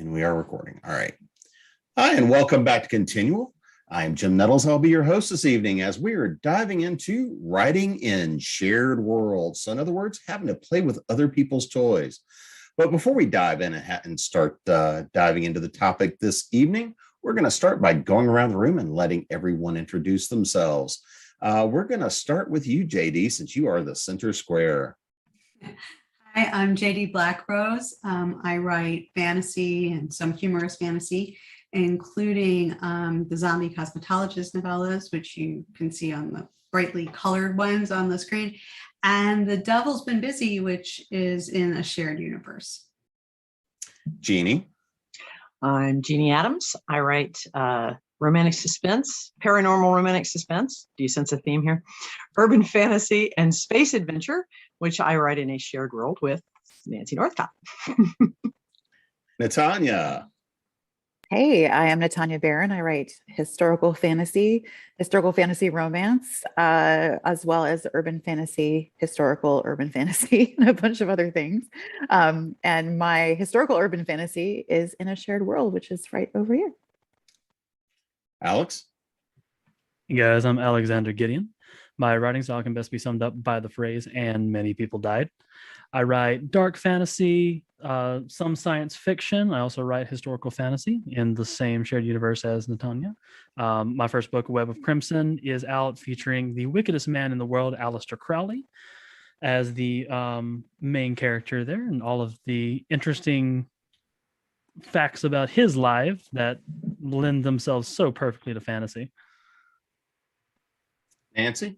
And we are recording. All right. Hi, and welcome back to Continual. I'm Jim Nettles. I'll be your host this evening as we are diving into writing in shared worlds. So in other words, having to play with other people's toys. But before we dive in and start diving into the topic this evening, we're going to start by going around the room and letting everyone introduce themselves. We're going to start with you, JD, since you are the center square. Hi, I'm JD Blackrose. I write fantasy and some humorous fantasy, including the zombie cosmetologist novellas, which you can see on the brightly colored ones on the screen, and The Devil's Been Busy, which is in a shared universe. Jeannie. I'm Jeanne Adams. I write romantic suspense, paranormal romantic suspense. Do you sense a theme here? Urban fantasy and space adventure, which I write in a shared world with Nancy Northcott. Natania. Hey, I am Natania Barron. I write historical fantasy romance, as well as urban fantasy, urban fantasy, and a bunch of other things. And my historical urban fantasy is in a shared world, which is right over here. Alex. Hey guys, I'm Alexander Gideon. My writing style can best be summed up by the phrase, and many people died. I write dark fantasy, some science fiction. I also write historical fantasy in the same shared universe as Natania. My first book, Web of Crimson, is out featuring the wickedest man in the world, Aleister Crowley, as the main character there, and all of the interesting facts about his life that lend themselves so perfectly to fantasy. Nancy.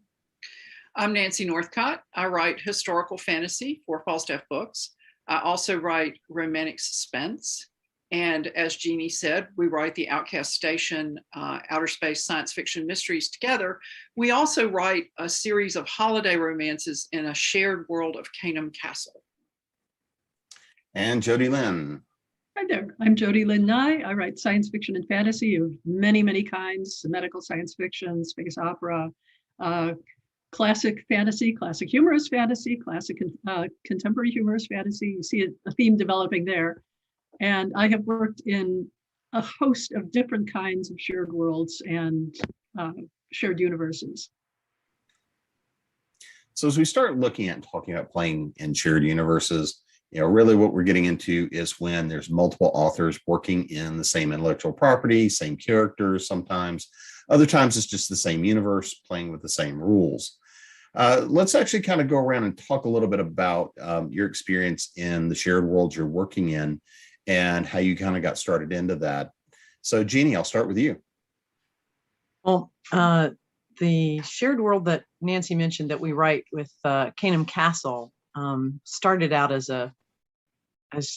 I'm Nancy Northcott. I write historical fantasy for Falstaff Books. I also write romantic suspense. And as Jeannie said, we write the Outcast Station outer space science fiction mysteries together. We also write a series of holiday romances in a shared world of Canham Castle. And Jody Lynn. Hi there, I'm Jody Lynn Nye. I write science fiction and fantasy of many, many kinds: medical science fiction, space opera, classic fantasy, classic humorous fantasy, classic contemporary humorous fantasy. You see a theme developing there. And I have worked in a host of different kinds of shared worlds and shared universes. So as we start looking at and talking about playing in shared universes, really what we're getting into is when there's multiple authors working in the same intellectual property, same characters sometimes. Other times it's just the same universe playing with the same rules. Let's actually kind of go around and talk a little bit about your experience in the shared worlds you're working in and how you kind of got started into that. So Jeannie, I'll start with you. Well, the shared world that Nancy mentioned that we write with Canham Castle started out as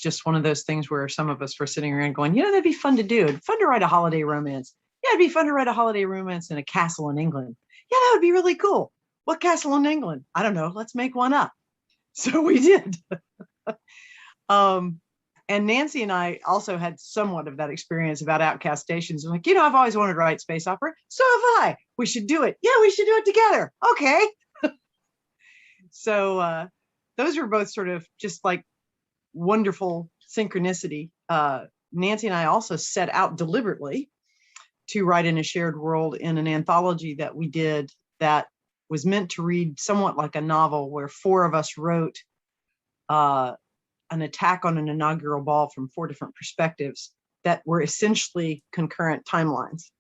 just one of those things where some of us were sitting around going, that'd be fun to do. It'd be fun to write a holiday romance. Yeah, it'd be fun to write a holiday romance in a castle in England. Yeah, that would be really cool. What castle in England? I don't know. Let's make one up. So we did. And Nancy and I also had somewhat of that experience about Outcast Stations. I'm like, I've always wanted to write space opera. So have I. We should do it. Yeah, we should do it together. Okay. So those were both sort of just like wonderful synchronicity. Nancy and I also set out deliberately to write in a shared world in an anthology that we did that was meant to read somewhat like a novel, where four of us wrote an attack on an inaugural ball from four different perspectives that were essentially concurrent timelines,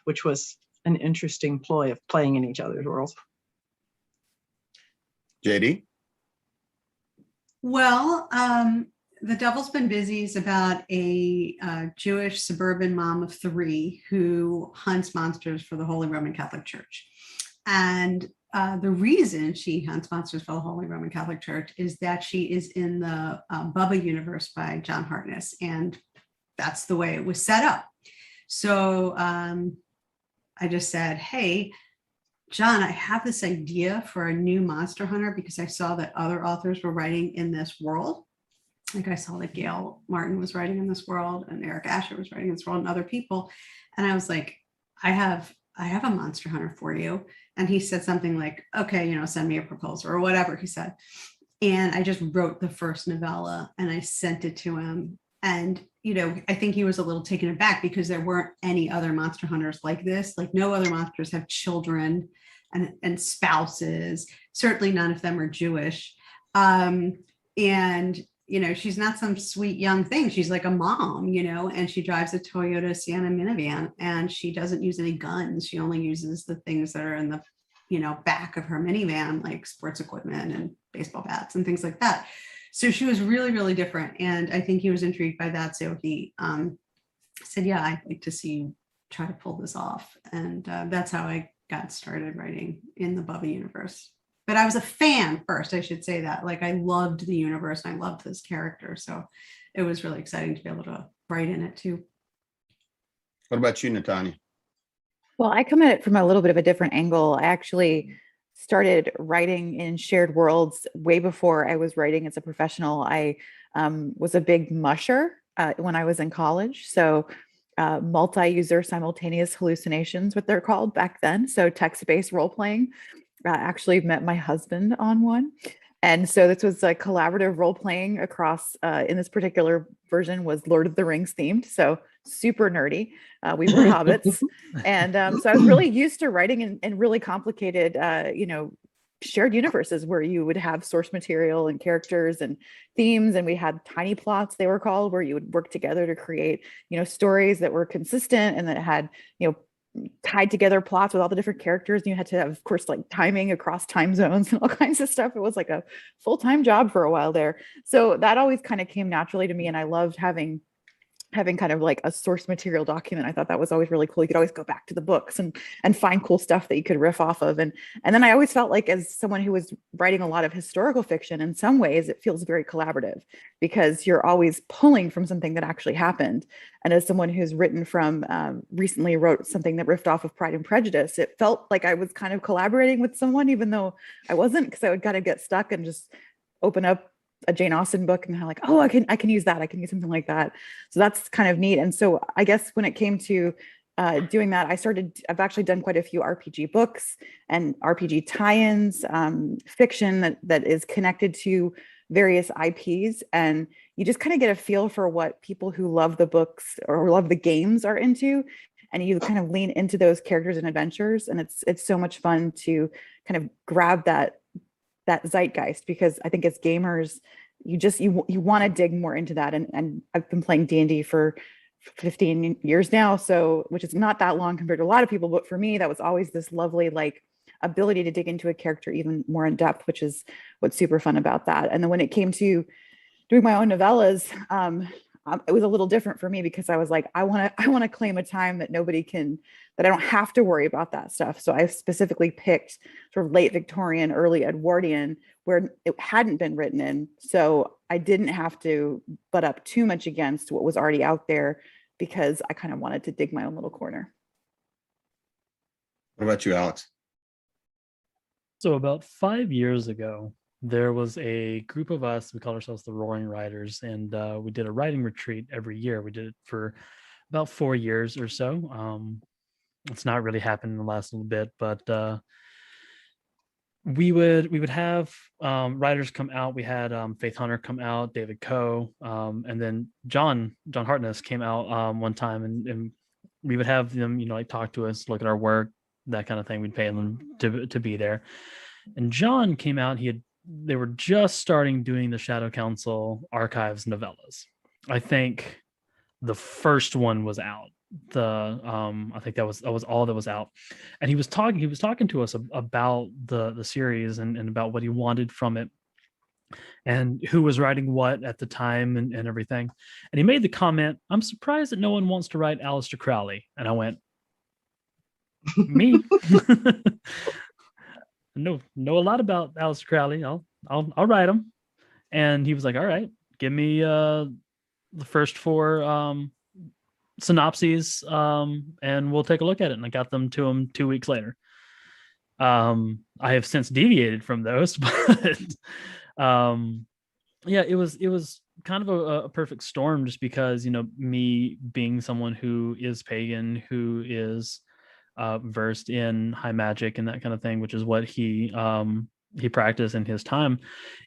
which was an interesting ploy of playing in each other's worlds. JD? Well, The Devil's Been Busy is about a Jewish suburban mom of three who hunts monsters for the Holy Roman Catholic Church. And the reason she hunts monsters for the Holy Roman Catholic Church is that she is in the Bubba universe by John Hartness. And that's the way it was set up. So I just said, hey, John, I have this idea for a new monster hunter because I saw that other authors were writing in this world. Like I saw that Gail Martin was writing in this world and Eric Asher was writing in this world and other people. And I was like, I have a monster hunter for you. And he said something like, okay, send me a proposal or whatever he said. And I just wrote the first novella and I sent it to him. And, I think he was a little taken aback because there weren't any other monster hunters like this. Like no other monsters have children and spouses. Certainly none of them are Jewish. And she's not some sweet young thing. She's like a mom, and she drives a Toyota Sienna minivan, and she doesn't use any guns. She only uses the things that are in the, back of her minivan, like sports equipment and baseball bats and things like that. So she was really, really different. And I think he was intrigued by that. So he said, yeah, I'd like to see you try to pull this off. And that's how I got started writing in the Bubba universe. But I was a fan first, I should say that. Like I loved the universe and I loved this character. So it was really exciting to be able to write in it too. What about you, Natania? Well, I come at it from a little bit of a different angle. I actually started writing in shared worlds way before I was writing as a professional. I was a big musher when I was in college. So multi-user simultaneous hallucinations, what they're called back then. So text-based role-playing. Actually met my husband on one. And so this was a collaborative role playing across, in this particular version was Lord of the Rings themed. So super nerdy. We were hobbits. And so I was really used to writing in really complicated, shared universes where you would have source material and characters and themes. And we had tiny plots, they were called, where you would work together to create, stories that were consistent and that had, tied together plots with all the different characters. And you had to have, of course, like timing across time zones and all kinds of stuff. It was like a full-time job for a while there. So that always kind of came naturally to me. And I loved having kind of like a source material document. I thought that was always really cool. You could always go back to the books and find cool stuff that you could riff off of. And then I always felt like, as someone who was writing a lot of historical fiction, in some ways it feels very collaborative because you're always pulling from something that actually happened. And as someone who's written from, recently wrote something that riffed off of Pride and Prejudice, it felt like I was kind of collaborating with someone, even though I wasn't, because I would kind of get stuck and just open up a Jane Austen book and like, oh, I can use that. I can use something like that. So that's kind of neat. And so I guess when it came to doing that, I've actually done quite a few RPG books and RPG tie-ins, fiction that is connected to various IPs. And you just kind of get a feel for what people who love the books or love the games are into. And you kind of lean into those characters and adventures. And it's so much fun to kind of grab that zeitgeist, because I think as gamers, you want to dig more into that. And I've been playing D&D for 15 years now, so which is not that long compared to a lot of people, but for me, that was always this lovely like ability to dig into a character even more in depth, which is what's super fun about that. And then when it came to doing my own novellas, it was a little different for me because I was like, I want to claim a time that that I don't have to worry about that stuff. So I specifically picked sort of late Victorian, early Edwardian, where it hadn't been written in. So I didn't have to butt up too much against what was already out there because I kind of wanted to dig my own little corner. What about you, Alex? So about 5 years ago, there was a group of us, we called ourselves the Roaring Writers, and we did a writing retreat every year. We did it for about 4 years or so. It's not really happened in the last little bit, but we would have writers come out. We had Faith Hunter come out, David Coe, and then John Hartness came out one time, and we would have them, like talk to us, look at our work, that kind of thing. We'd pay them to be there. And John came out. They were just starting doing the Shadow Council Archives novellas. I think the first one was out. I think that was all that was out. And he was talking to us about the series and about what he wanted from it and who was writing what at the time and everything. And he made the comment, "I'm surprised that no one wants to write Aleister Crowley." And I went, "Me?" know a lot about Aleister Crowley. I'll write him. And he was like, "All right, give me the first 4 synopses, and we'll take a look at it." And I got them to him 2 weeks later. I have since deviated from those, but yeah, it was kind of a perfect storm, just because me being someone who is pagan, who is versed in high magic and that kind of thing, which is what he he practiced in his time,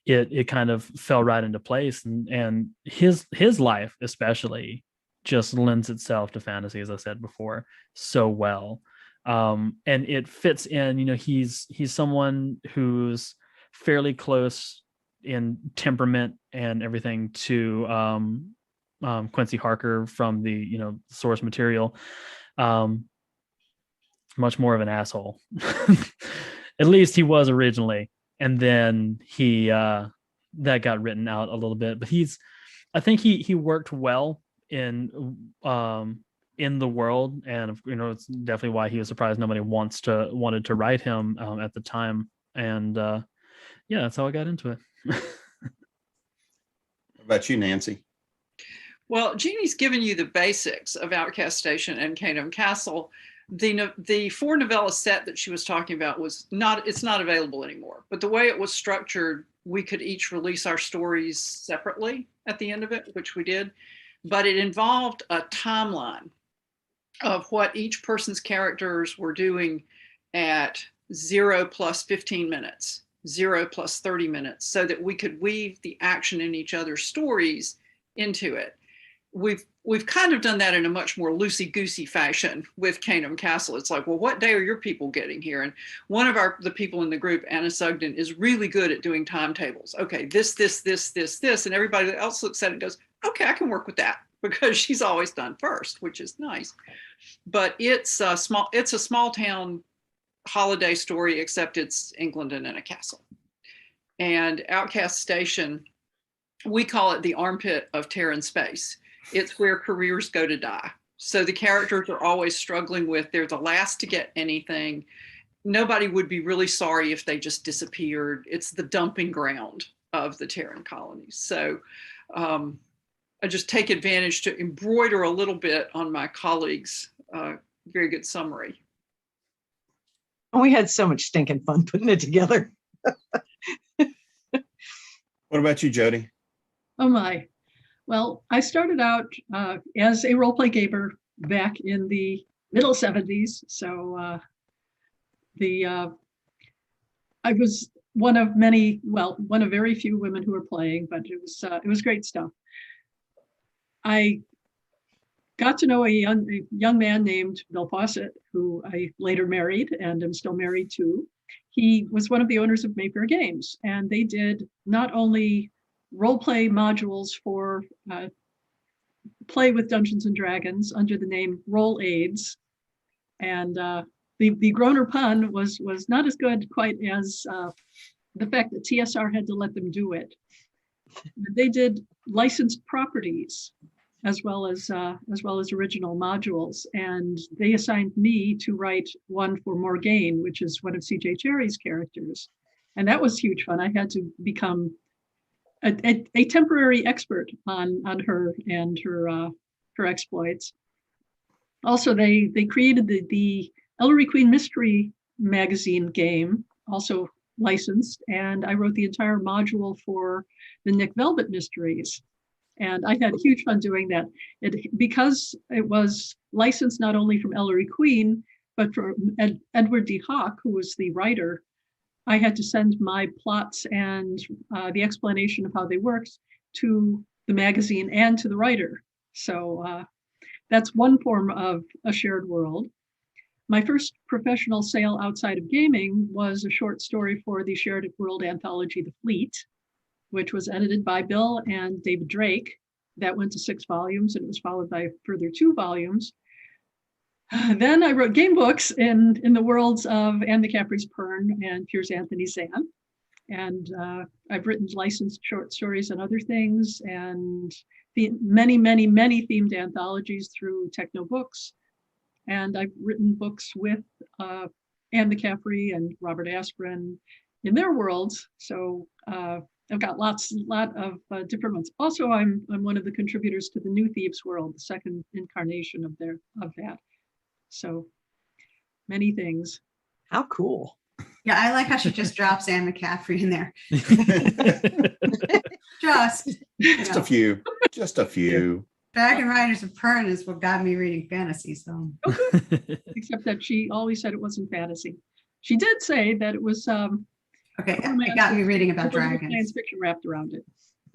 it kind of fell right into place, and his life especially just lends itself to fantasy, as I said before, so well. And it fits in, he's someone who's fairly close in temperament and everything to Quincy Harker from the source material. Much more of an asshole. At least he was originally, and then he that got written out a little bit. But I think he worked well in the world, and it's definitely why he was surprised nobody wanted to write him at the time. And yeah, that's how I got into it. What about you, Nancy? Well, Jeannie's given you the basics of Outcast Station and Kingdom Castle. The 4 novella set that she was talking about it's not available anymore. But the way it was structured, we could each release our stories separately at the end of it, which we did. But it involved a timeline of what each person's characters were doing at 0 plus 15 minutes, 0 plus 30 minutes, so that we could weave the action in each other's stories into it. We've kind of done that in a much more loosey-goosey fashion with Kingdom Castle. It's like, well, what day are your people getting here? And one of the people in the group, Anna Sugden, is really good at doing timetables. Okay, this, and everybody else looks at it and goes, okay, I can work with that, because she's always done first, which is nice. But it's a small town holiday story, except it's England and in a castle. And Outcast Station, we call it the armpit of Terran space. It's where careers go to die. So the characters are always struggling with, they're the last to get anything. Nobody would be really sorry if they just disappeared. It's the dumping ground of the Terran colonies. So I just take advantage to embroider a little bit on my colleagues' very good summary. We had so much stinking fun putting it together. What about you, Jody? Oh my. Well, I started out as a role-play gamer back in the middle 70s. So I was one of very few women who were playing, but it was great stuff. I got to know a young man named Bill Fawcett, who I later married and am still married to. He was one of the owners of Mayfair Games, and they did not only role-play modules for play with Dungeons and Dragons under the name Roll Aids, and the Groner pun was not as good quite as the fact that TSR had to let them do it. They did licensed properties as well as original modules, and they assigned me to write one for Morgaine, which is one of C.J. Cherry's characters, and that was huge fun. I had to become a temporary expert on her and her exploits. Also, they created the Ellery Queen Mystery magazine game, also licensed, and I wrote the entire module for the Nick Velvet mysteries. And I had huge fun doing that. Because it was licensed not only from Ellery Queen, but from Edward D. Hawke, who was the writer. I had to send my plots and the explanation of how they worked to the magazine and to the writer. So that's one form of a shared world. My first professional sale outside of gaming was a short story for the shared world anthology, The Fleet, which was edited by Bill and David Drake. That went to 6 volumes, and it was followed by further 2 volumes. Then I wrote game books in the worlds of Anne McCaffrey's Pern and Piers Anthony Zan. And I've written licensed short stories and other things, and many themed anthologies through Techno Books. And I've written books with Anne McCaffrey and Robert Asprin in their worlds. So I've got lot of different ones. Also, I'm one of the contributors to the New Thieves World, the second incarnation of that. So many things. How cool. Yeah, I like how she just drops Anne McCaffrey in there. Just a few. Dragon Riders of Pern is what got me reading fantasy. So, except that she always said it wasn't fantasy. She did say that it was Okay, it Romance got me with reading a about little bit of dragons. Science fiction wrapped around it.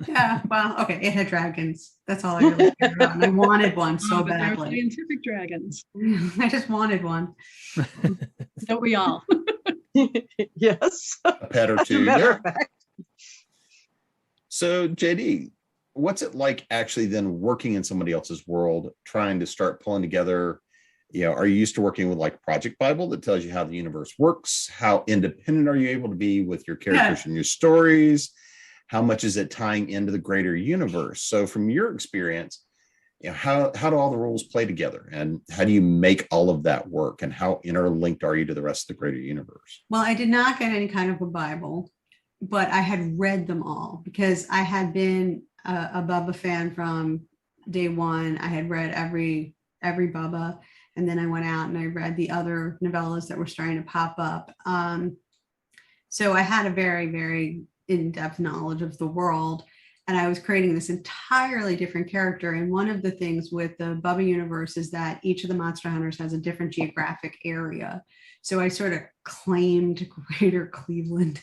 Yeah, well, okay, it had dragons. That's all I really cared about. And I wanted one so But they're badly. scientific dragons. I just wanted one. Don't we all? Yes. A pet or As a two. matter Yeah. of fact. So, JD, what's it like actually then working in somebody else's world, trying to start pulling together? Are you used to working with like Project Bible that tells you how the universe works? How independent are you able to be with your characters and your stories? How much is it tying into the greater universe? So from your experience, how do all the rules play together, and how do you make all of that work, and how interlinked are you to the rest of the greater universe? Well, I did not get any kind of a Bible, but I had read them all because I had been a Bubba fan from day one. I had read every Bubba, and then I went out and I read the other novellas that were starting to pop up. So I had a very, very in-depth knowledge of the world, and I was creating this entirely different character. And one of the things with the Bubba universe is that each of the monster hunters has a different geographic area. So I sort of claimed greater Cleveland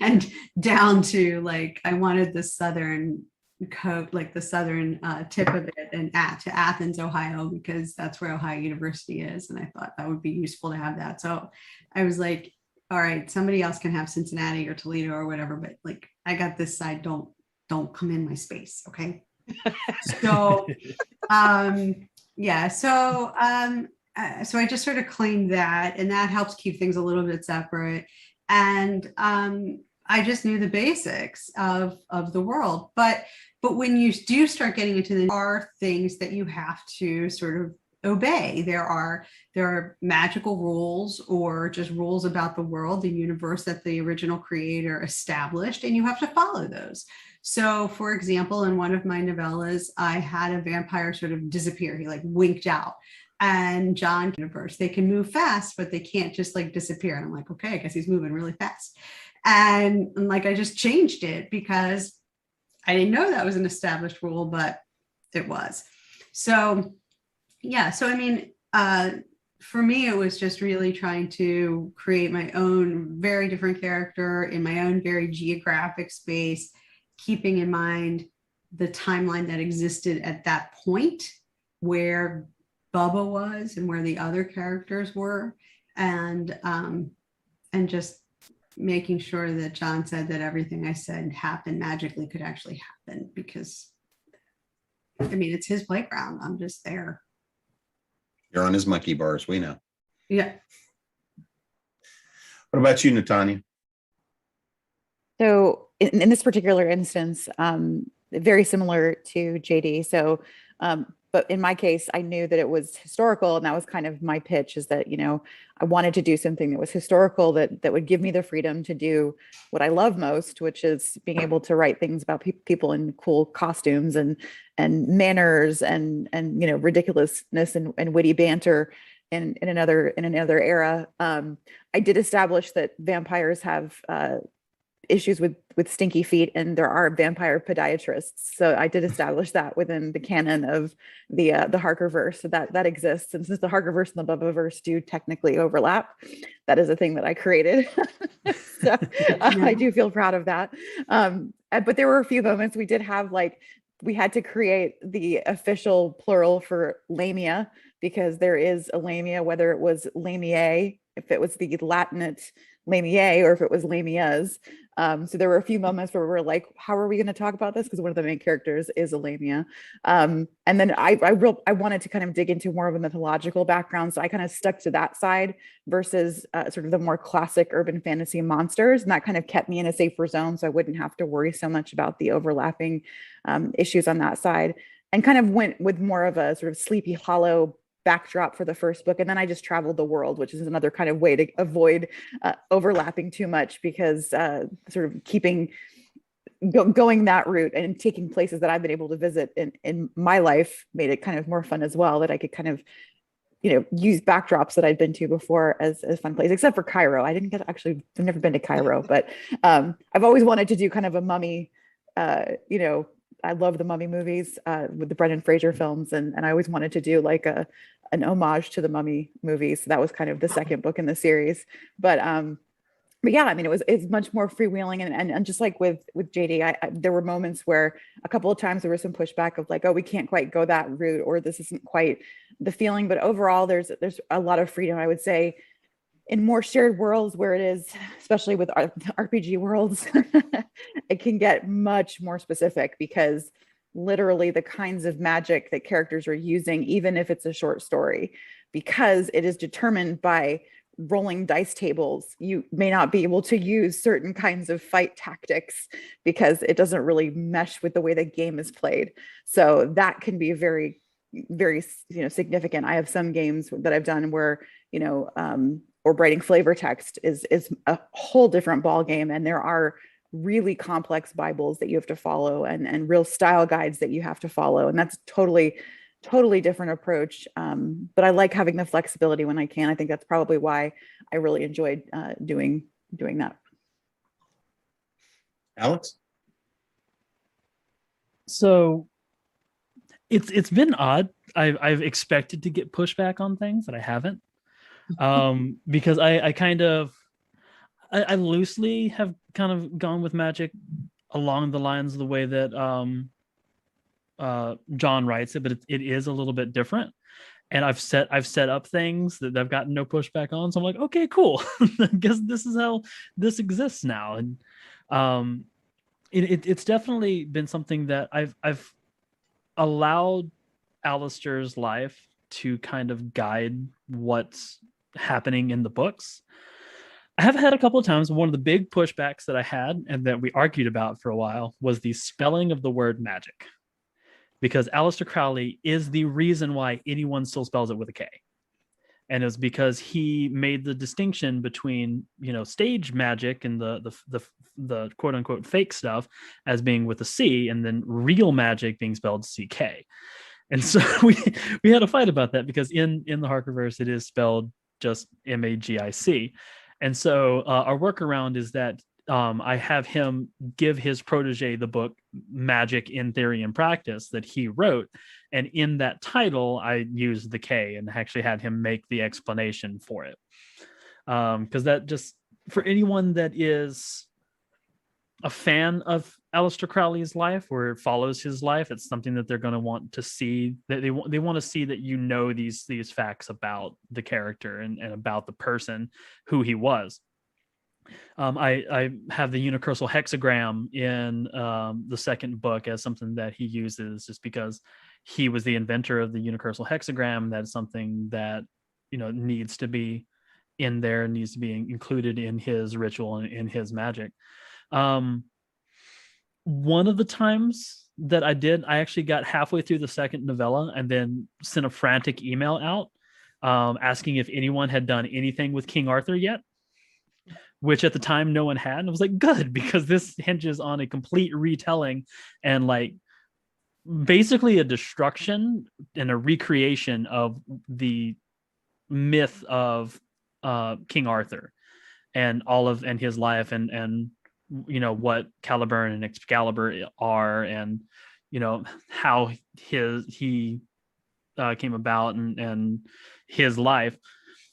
and down to like, I wanted the southern coast, like the southern tip of it, and to Athens, Ohio, because that's where Ohio University is. And I thought that would be useful to have that. So I was like, all right, somebody else can have Cincinnati or Toledo or whatever, but like, I got this side, don't come in my space. Okay. So, yeah. So I just sort of claimed that, and that helps keep things a little bit separate. And I just knew the basics of the world. But when you do start getting into there are things that you have to sort of obey. There are magical rules or just rules about the world, the universe that the original creator established, and you have to follow those. So, for example, in one of my novellas, I had a vampire sort of disappear. He like winked out. And John universe, they can move fast, but they can't just like disappear. And I'm like, okay, I guess he's moving really fast. And like, I just changed it because I didn't know that was an established rule, but it was. So, yeah. So, I mean, for me, it was just really trying to create my own very different character in my own very geographic space, keeping in mind the timeline that existed at that point where Bubba was and where the other characters were, and just making sure that John said that everything I said happened magically could actually happen, because I mean, it's his playground. I'm just there. You're on his monkey bars, we know. Yeah. What about you, Natania? So in this particular instance, very similar to JD. So, but in my case, I knew that it was historical, and that was kind of my pitch, is that, I wanted to do something that was historical, that would give me the freedom to do what I love most, which is being able to write things about people in cool costumes and manners and ridiculousness and witty banter in another era. I did establish that vampires have issues with stinky feet, and there are vampire podiatrists. So I did establish that within the canon of the Harkerverse. So that exists. And since the Harkerverse and the Bubbaverse do technically overlap, that is a thing that I created. So I do feel proud of that. But there were a few moments we did have, like, we had to create the official plural for lamia, because there is a lamia, whether it was lamiae, if it was the Latinate lamiae, or if it was lamias. So there were a few moments where we were like, how are we going to talk about this? Because one of the main characters is a lamia. And then I wanted to kind of dig into more of a mythological background. So I kind of stuck to that side versus sort of the more classic urban fantasy monsters. And that kind of kept me in a safer zone, so I wouldn't have to worry so much about the overlapping issues on that side, and kind of went with more of a sort of Sleepy Hollow backdrop for the first book. And then I just traveled the world, which is another kind of way to avoid overlapping too much, because sort of going that route and taking places that I've been able to visit in my life made it kind of more fun as well, that I could kind of, use backdrops that I'd been to before as fun places, except for Cairo. I've never been to Cairo, but I've always wanted to do kind of a mummy, I love the mummy movies with the Brendan Fraser films. And I always wanted to do like an homage to the mummy movies. So that was kind of the second book in the series. But but yeah, I mean, it's much more freewheeling, and just like with JD, there were moments where a couple of times there was some pushback of like, oh, we can't quite go that route, or this isn't quite the feeling. But overall, there's a lot of freedom, I would say, in more shared worlds where it is, especially with RPG worlds, it can get much more specific, because literally the kinds of magic that characters are using, even if it's a short story, because it is determined by rolling dice tables, you may not be able to use certain kinds of fight tactics because it doesn't really mesh with the way the game is played. So that can be very, very, significant. I have some games that I've done where, or writing flavor text is a whole different ball game, and there are really complex Bibles that you have to follow, and real style guides that you have to follow, and that's totally different approach. But I like having the flexibility when I can. I think that's probably why I really enjoyed doing that. Alex? So it's been odd. I've expected to get pushback on things that I haven't, because I loosely have kind of gone with magic along the lines of the way that John writes it, but it is a little bit different. And I've set up things that I've gotten no pushback on. So I'm like, okay, cool. I guess this is how this exists now. And it's definitely been something that I've allowed Alistair's life to kind of guide what's happening in the books. I have had a couple of times, one of the big pushbacks that I had and that we argued about for a while was the spelling of the word magic. Because Aleister Crowley is the reason why anyone still spells it with a K. And it was because he made the distinction between, stage magic and the quote unquote fake stuff as being with a C, and then real magic being spelled CK. And so we had a fight about that, because in the Harkerverse, it is spelled just MAGIC. And so our workaround is that I have him give his protege the book Magic in Theory and Practice that he wrote. And in that title, I used the K and actually had him make the explanation for it. Because that just, for anyone that is a fan of Aleister Crowley's life or follows his life, it's something that they're going to want to see. That they want to see that these facts about the character and about the person who he was. I have the universal hexagram in the second book as something that he uses just because he was the inventor of the universal hexagram. That's something that needs to be in there, needs to be included in his ritual and in his magic. One of the times that I actually got halfway through the second novella and then sent a frantic email out asking if anyone had done anything with King Arthur yet, which at the time no one had. And I was like, good, because this hinges on a complete retelling and like basically a destruction and a recreation of the myth of King Arthur and his life and what Caliburn and Excalibur are, and how he came about and his life.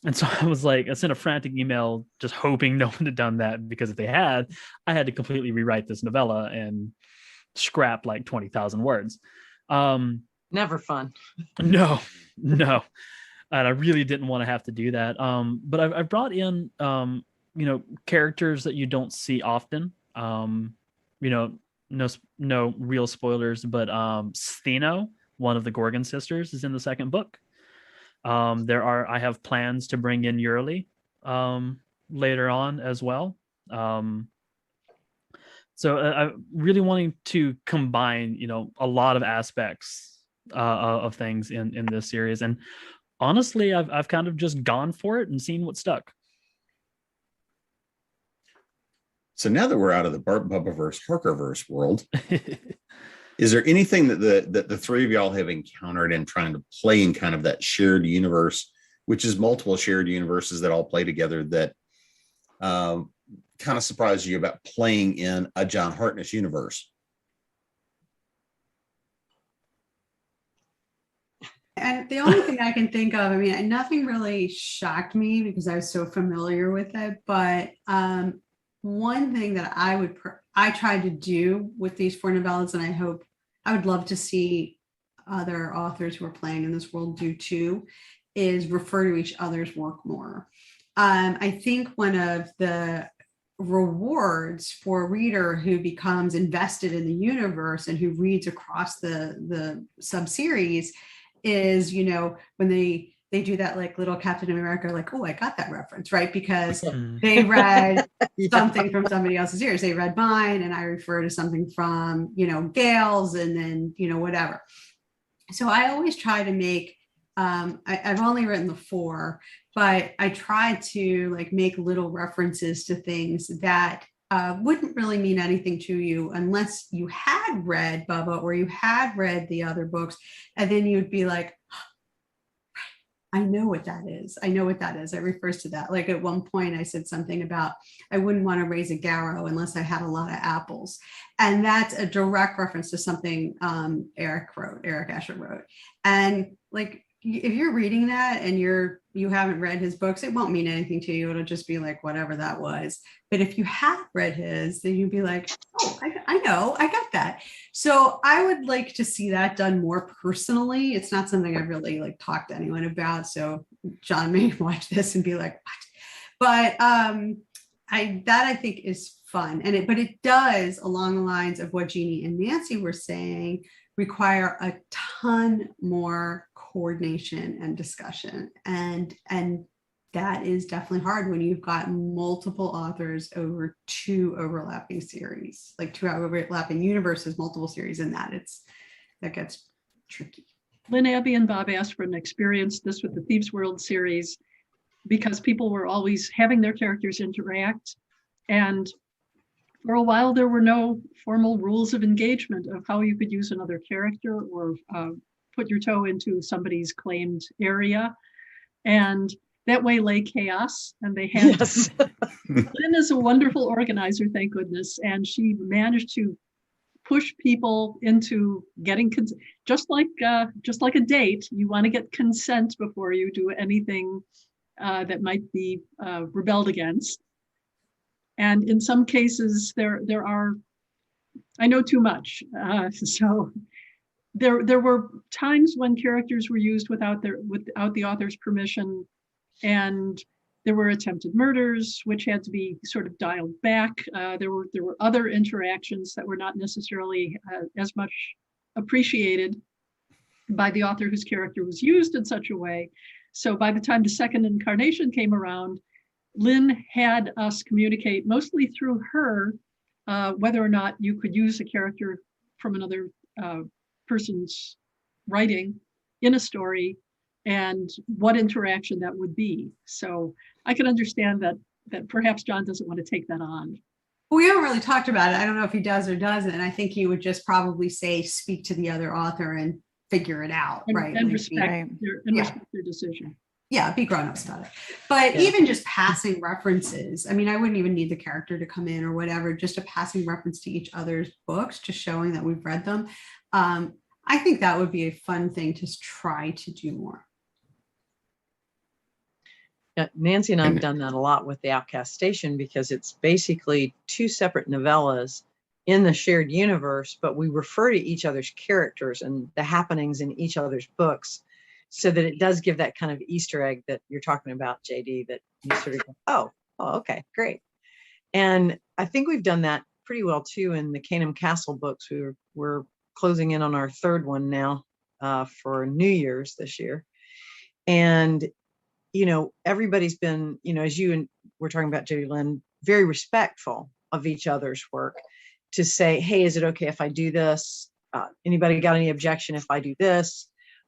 And so I sent a frantic email just hoping no one had done that, because if they had, I had to completely rewrite this novella and scrap like 20,000 words. Never fun. No. And I really didn't want to have to do that. But I've brought in, characters that you don't see often. No real spoilers, but Stheno, one of the Gorgon sisters, is in the second book. I have plans to bring in Yurli later on as well. So I'm really wanting to combine, a lot of aspects of things in this series. And honestly, I've kind of just gone for it and seen what stuck. So now that we're out of the Bart Bubbaverse, Harkerverse world, is there anything that the three of y'all have encountered in trying to play in kind of that shared universe, which is multiple shared universes that all play together, that kind of surprised you about playing in a John Hartness universe? And the only thing I can think of, I mean, nothing really shocked me because I was so familiar with it. But one thing that I tried to do with these 4 novellas, and I would love to see other authors who are playing in this world do too, is refer to each other's work more. I think one of the rewards for a reader who becomes invested in the universe and who reads across the sub-series is, when they do that, like little Captain America, like, oh, I got that reference, right? Because they read something from somebody else's ears. They read mine and I refer to something from, Gail's, and then, whatever. So I always try to make, I've only written the 4, but I try to like make little references to things that wouldn't really mean anything to you unless you had read Bubba or you had read the other books. And then you'd be like, I know what that is. I know what that is. It refers to that. Like at one point I said something about, I wouldn't want to raise a Garrow unless I had a lot of apples. And that's a direct reference to something Eric Asher wrote. And like, if you're reading that and you haven't read his books, it won't mean anything to you. It'll just be like whatever that was. But if you have read his, then you'd be like, oh, I know, I got that. So I would like to see that done more personally. It's not something I've really like talked to anyone about. So John may watch this and be like, what? But I think is fun. But it does, along the lines of what Jeannie and Nancy were saying, require a ton more coordination and discussion, and that is definitely hard when you've got multiple authors over 2 overlapping series, like 2 overlapping universes, multiple series, and that gets tricky. Lynn, Abby, and Bob Asprin experienced this with the Thieves World series because people were always having their characters interact, and for a while there were no formal rules of engagement of how you could use another character or put your toe into somebody's claimed area. And that way lay chaos. And they had, yes. Lynn is a wonderful organizer, thank goodness. And she managed to push people into getting, just like a date, you want to get consent before you do anything that might be rebelled against. And in some cases, there are, I know too much. So there were times when characters were used without the author's permission, and there were attempted murders, which had to be sort of dialed back. There were other interactions that were not necessarily as much appreciated by the author whose character was used in such a way. So by the time the second incarnation came around, Lynn had us communicate mostly through her whether or not you could use a character from another person's writing in a story and what interaction that would be. So I can understand that perhaps John doesn't want to take that on. Well, we haven't really talked about it. I don't know if he does or doesn't. I think he would just probably say, speak to the other author and figure it out, right? And respect their decision. Yeah, be grown-ups about it. But even just passing references, I mean, I wouldn't even need the character to come in or whatever, just a passing reference to each other's books, just showing that we've read them. I think that would be a fun thing to try to do more. Yeah, Nancy and I have done that a lot with the Outcast Station because it's basically 2 separate novellas in the shared universe, but we refer to each other's characters and the happenings in each other's books, so that it does give that kind of Easter egg that you're talking about, JD, that you sort of go, oh, okay, great. And I think we've done that pretty well too in the Canham Castle books. We're closing in on our 3rd one now for New Year's this year. And, everybody's been, as you and we're talking about, Jody Lynn, very respectful of each other's work to say, hey, is it okay if I do this? Anybody got any objection if I do this?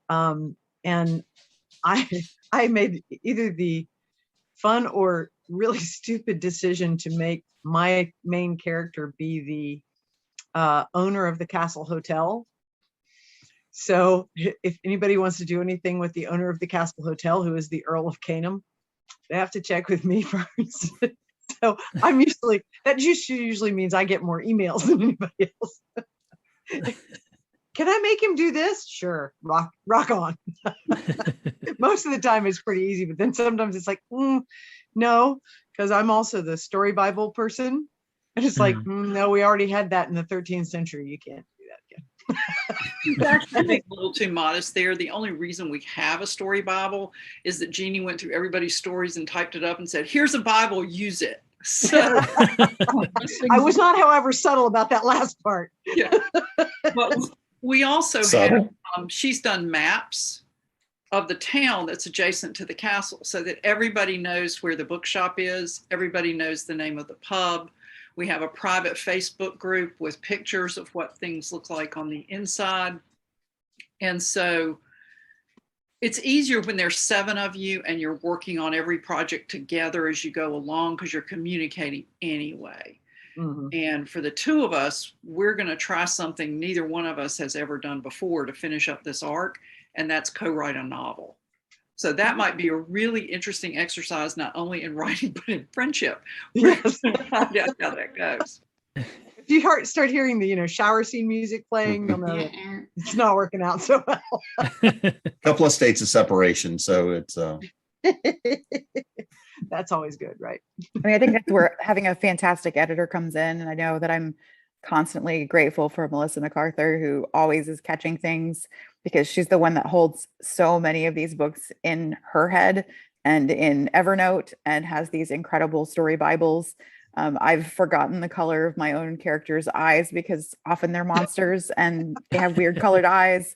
And I made either the fun or really stupid decision to make my main character be the owner of the Castle Hotel. So if anybody wants to do anything with the owner of the Castle Hotel, who is the Earl of Canham, they have to check with me first. So that usually means I get more emails than anybody else. can I make him do this? Sure, rock on. Most of the time it's pretty easy, but then sometimes it's like, no, because I'm also the story Bible person. And it's like, no, we already had that in the 13th century. You can't do that again. I think a little too modest there. The only reason we have a story Bible is that Jeanne went through everybody's stories and typed it up and said, here's a Bible, use it. So I was not, however, subtle about that last part. Yeah. But we also have, she's done maps of the town that's adjacent to the castle so that everybody knows where the bookshop is. Everybody knows the name of the pub. We have a private Facebook group with pictures of what things look like on the inside. And so it's easier when there's 7 of you and you're working on every project together as you go along because you're communicating anyway. Mm-hmm. And for the 2 of us, we're going to try something neither one of us has ever done before to finish up this arc, and that's co-write a novel. So that might be a really interesting exercise, not only in writing, but in friendship. Yes. We're going to find out how that goes. If you start hearing the shower scene music playing, you'll know it's not working out so well. A couple of states of separation, so it's that's always good, right? I mean, I think that's where having a fantastic editor comes in, and I know that I'm constantly grateful for Melissa MacArthur, who always is catching things, because she's the one that holds so many of these books in her head and in Evernote, and has these incredible story Bibles. I've forgotten the color of my own characters' eyes because often they're monsters and they have weird colored eyes.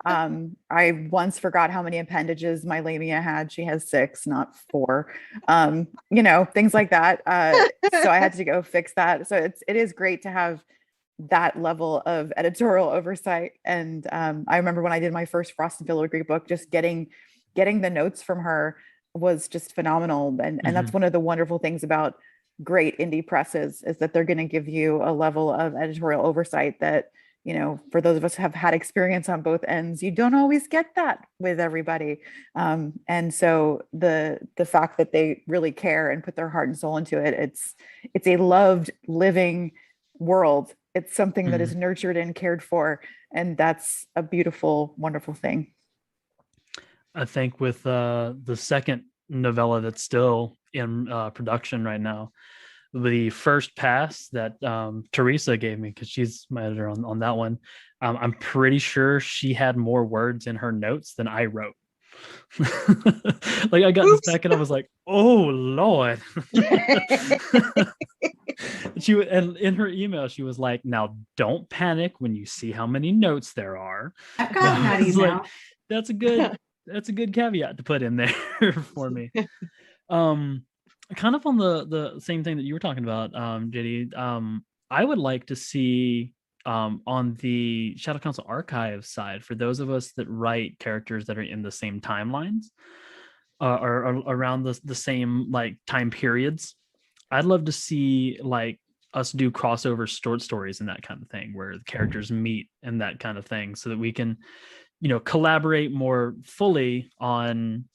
I once forgot how many appendages my Lamia had. She has 6, not 4. Things like that. So I had to go fix that. So it is great to have that level of editorial oversight. And I remember when I did my first Frost and Filigree book, just getting the notes from her was just phenomenal. And that's one of the wonderful things about great indie presses, is that they're going to give you a level of editorial oversight that, for those of us who have had experience on both ends, you don't always get that with everybody. And so the fact that they really care and put their heart and soul into it, it's a loved, living world. It's something that is nurtured and cared for. And that's a beautiful, wonderful thing. I think with the second novella that's still in production right now, the first pass that Teresa gave me, because she's my editor on that one, I'm pretty sure she had more words in her notes than I wrote. Like I got this back and I was like, oh Lord. And in her email she was like, now don't panic when you see how many notes there are. I've gotten that email. Like, that's a good caveat to put in there for me. Kind of on the same thing that you were talking about, JD, I would like to see on the Shadow Council archive side, for those of us that write characters that are in the same timelines or around the same like time periods, I'd love to see like us do crossover short stories and that kind of thing, where the characters meet and that kind of thing, so that we can, collaborate more fully on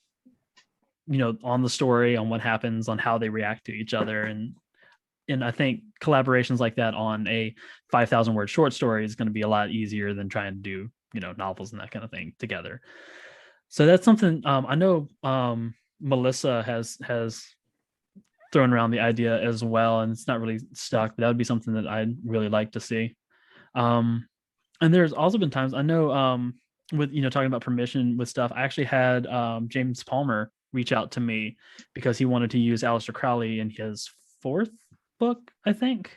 the story, on what happens, on how they react to each other. And I think collaborations like that on a 5,000 word short story is going to be a lot easier than trying to do, novels and that kind of thing together. So that's something I know Melissa has thrown around the idea as well, and it's not really stuck, but that would be something that I'd really like to see. And there's also been times I know with, talking about permission with stuff, I actually had James Palmer reach out to me because he wanted to use Aleister Crowley in his 4th book, I think.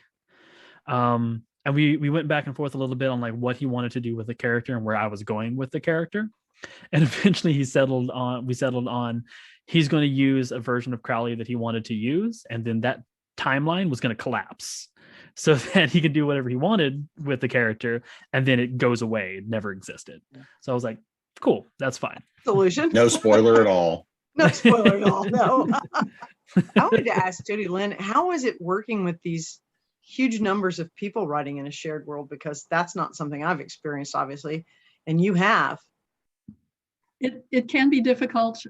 And we went back and forth a little bit on like what he wanted to do with the character and where I was going with the character. And eventually we settled on he's going to use a version of Crowley that he wanted to use, and then that timeline was going to collapse so that he could do whatever he wanted with the character, and then it goes away. It never existed. So I was like, cool, that's fine. Solution. No spoiler at all. No spoiler at all. No. I wanted to ask Jody Lynn, how is it working with these huge numbers of people writing in a shared world? Because that's not something I've experienced, obviously, and you have. It can be difficult.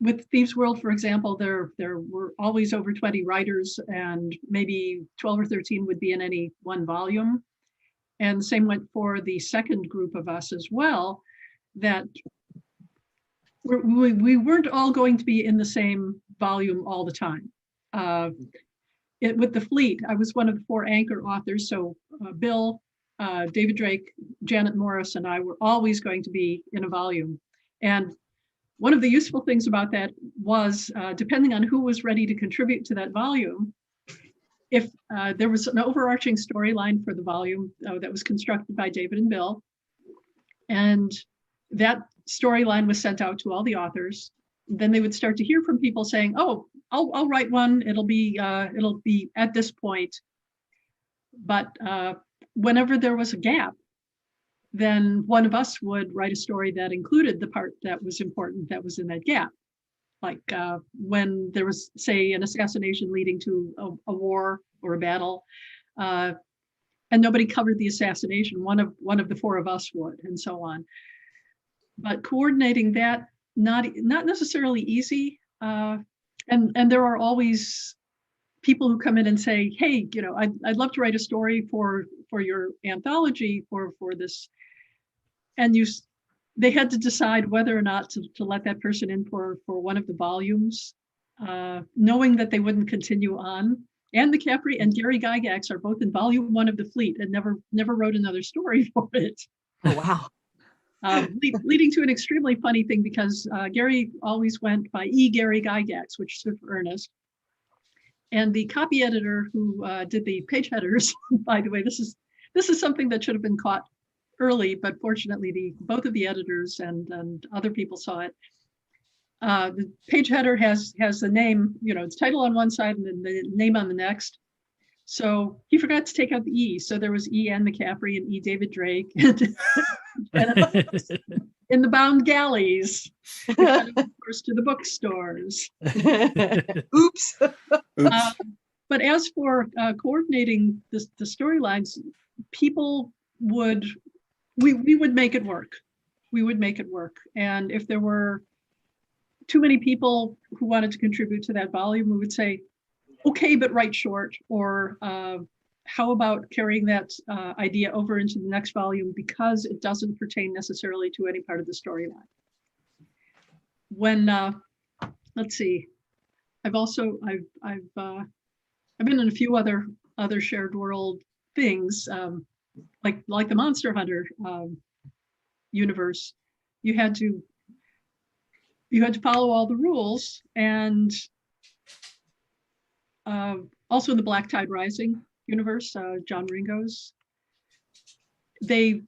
With Thieves World, for example, there were always over 20 writers, and maybe 12 or 13 would be in any one volume. And the same went for the second group of us as well, that we weren't all going to be in the same volume all the time. With the fleet, I was one of the 4 anchor authors. So Bill, David Drake, Janet Morris, and I were always going to be in a volume. And one of the useful things about that was, depending on who was ready to contribute to that volume, if there was an overarching storyline for the volume that was constructed by David and Bill, and that storyline was sent out to all the authors, then they would start to hear from people saying, "Oh, I'll write one. It'll be at this point." But whenever there was a gap, then one of us would write a story that included the part that was important that was in that gap. Like when there was, say, an assassination leading to a war or a battle, and nobody covered the assassination, one of the 4 of us would, and so on. But coordinating that, not necessarily easy. And there are always people who come in and say, "Hey, I'd love to write a story for your anthology for this," and they had to decide whether or not to let that person in for one of the volumes, knowing that they wouldn't continue on. And the Capri and Gary Gygax are both in volume 1 of the Fleet and never wrote another story for it. Oh, wow. Leading to an extremely funny thing, because Gary always went by E. Gary Gygax, which stood for Ernest. And the copy editor who did the page headers, by the way, this is something that should have been caught early, but fortunately both of the editors and other people saw it. The page header has the name, its title on one side and then the name on the next. So he forgot to take out the E. So there was E. Anne McCaffrey and E. David Drake. and in the bound galleys, of course, to the bookstores. Oops. But as for coordinating the storylines, people we would make it work. We would make it work. And if there were too many people who wanted to contribute to that volume, we would say, "Okay, but write short," or how about carrying that idea over into the next volume because it doesn't pertain necessarily to any part of the storyline. When let's see, I've been in a few other shared world things, like the Monster Hunter universe. You had to follow all the rules, and also in the Black Tide Rising universe, John Ringo's, they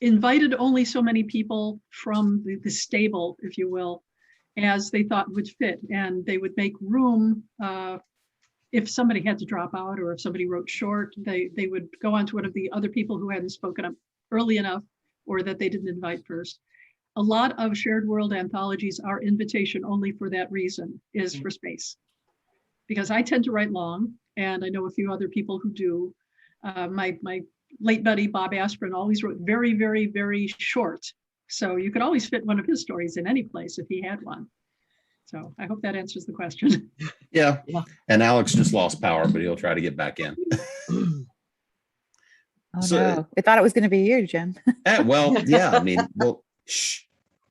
invited only so many people from the stable, if you will, as they thought would fit, and they would make room if somebody had to drop out or if somebody wrote short. They would go on to one of the other people who hadn't spoken up early enough or that they didn't invite first. A lot of shared world anthologies are invitation only for that reason, is for space. Because I tend to write long, and I know a few other people who do. My late buddy, Bob Aspirin, always wrote very, very, very short. So you could always fit one of his stories in any place if he had one. So I hope that answers the question. Yeah. And Alex just lost power, but he'll try to get back in. Oh, so, no. I thought it was going to be you, Jim. Well, yeah. I mean, well,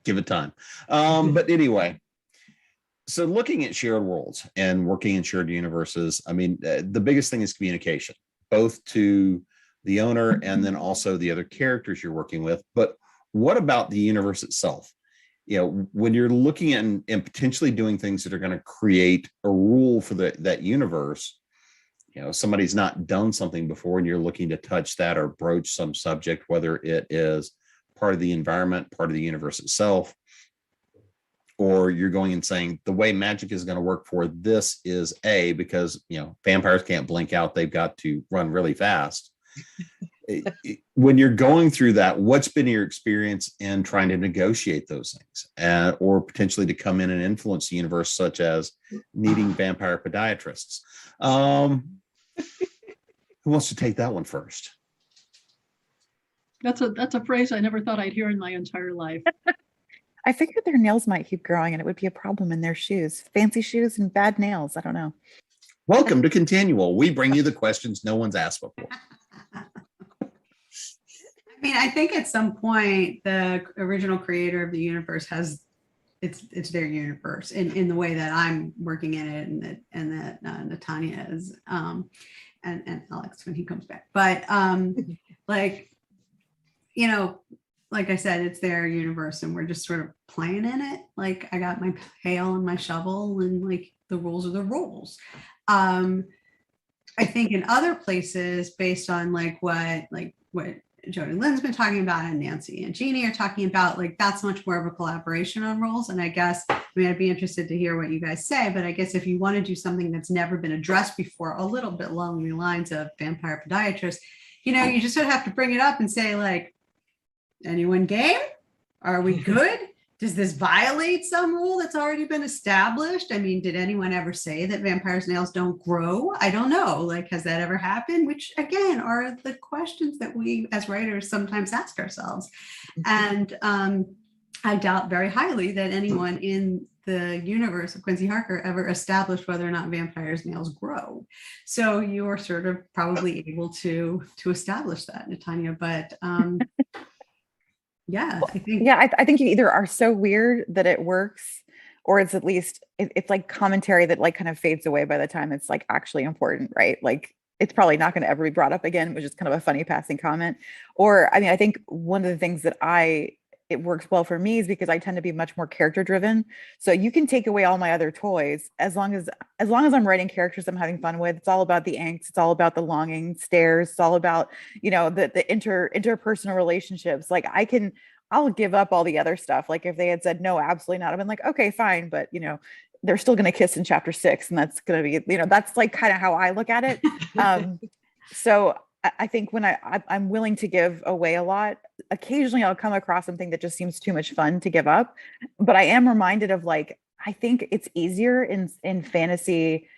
give it time. But anyway, so looking at shared worlds and working in shared universes, I mean, the biggest thing is communication, both to the owner and then also the other characters you're working with. But what about the universe itself? You know, when you're looking at and potentially doing things that are going to create a rule for that universe, you know, somebody's not done something before and you're looking to touch that or broach some subject, whether it is part of the environment, part of the universe itself, or you're going and saying the way magic is going to work for this is A, because, you know, vampires can't blink out. They've got to run really fast. When you're going through that, what's been your experience in trying to negotiate those things or potentially to come in and influence the universe, such as needing vampire podiatrists? Who wants to take that one first? That's a phrase I never thought I'd hear in my entire life. I figured their nails might keep growing and it would be a problem in their shoes. Fancy shoes and bad nails. I don't know. Welcome to ConTinual. We bring you the questions no one's asked before. I mean, I think at some point the original creator of the universe has it's their universe in the way that I'm working in it, and that Natania is, and Alex when he comes back. But like, you know, like I said, it's their universe and we're just sort of playing in it. Like I got my pail and my shovel, and like the rules are the rules. I think in other places, based on like what Jody Lynn's been talking about and Nancy and Jeannie are talking about, like that's much more of a collaboration on roles. And I guess, I mean, I'd be interested to hear what you guys say, but I guess if you want to do something that's never been addressed before, a little bit along the lines of vampire podiatrist, you know, you just sort of have to bring it up and say like, anyone game? Are we good? Does this violate some rule that's already been established? I mean, did anyone ever say that vampires' nails don't grow? I don't know. Like, has that ever happened? Which, again, are the questions that we as writers sometimes ask ourselves. And I doubt very highly that anyone in the universe of Quincy Harker ever established whether or not vampires' nails grow. So you are sort of probably able to establish that, Natania. But yeah, I think. Yeah, I think you either are so weird that it works, or it's at least it's like commentary that like kind of fades away by the time it's like actually important, right? Like it's probably not going to ever be brought up again, which is kind of a funny passing comment. Or I mean, I think one of the things that it works well for me is because I tend to be much more character driven. So you can take away all my other toys as long as I'm writing characters I'm having fun with. It's all about the angst. It's all about the longing stares. It's all about, you know, the interpersonal relationships. Like I'll give up all the other stuff. Like if they had said no, absolutely not, I've been like, okay, fine. But you know, they're still going to kiss in chapter 6. And that's going to be, you know, that's like kind of how I look at it. So I think when I'm willing to give away a lot, occasionally I'll come across something that just seems too much fun to give up. But I am reminded of like, I think it's easier in fantasy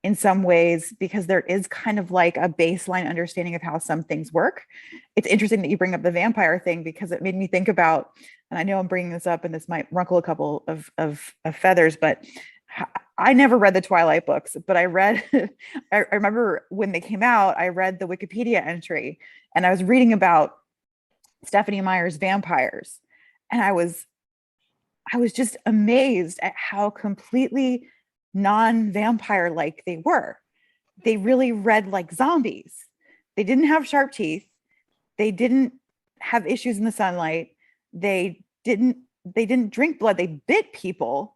in some ways because there is kind of like a baseline understanding of how some things work. It's interesting that you bring up the vampire thing because it made me think about, and I know I'm bringing this up and this might runkle a couple of feathers, but I never read the Twilight books, but I remember when they came out, I read the Wikipedia entry and I was reading about Stephanie Meyer's vampires. And I was just amazed at how completely non-vampire like they were. They really read like zombies. They didn't have sharp teeth. They didn't have issues in the sunlight. They didn't drink blood. They bit people.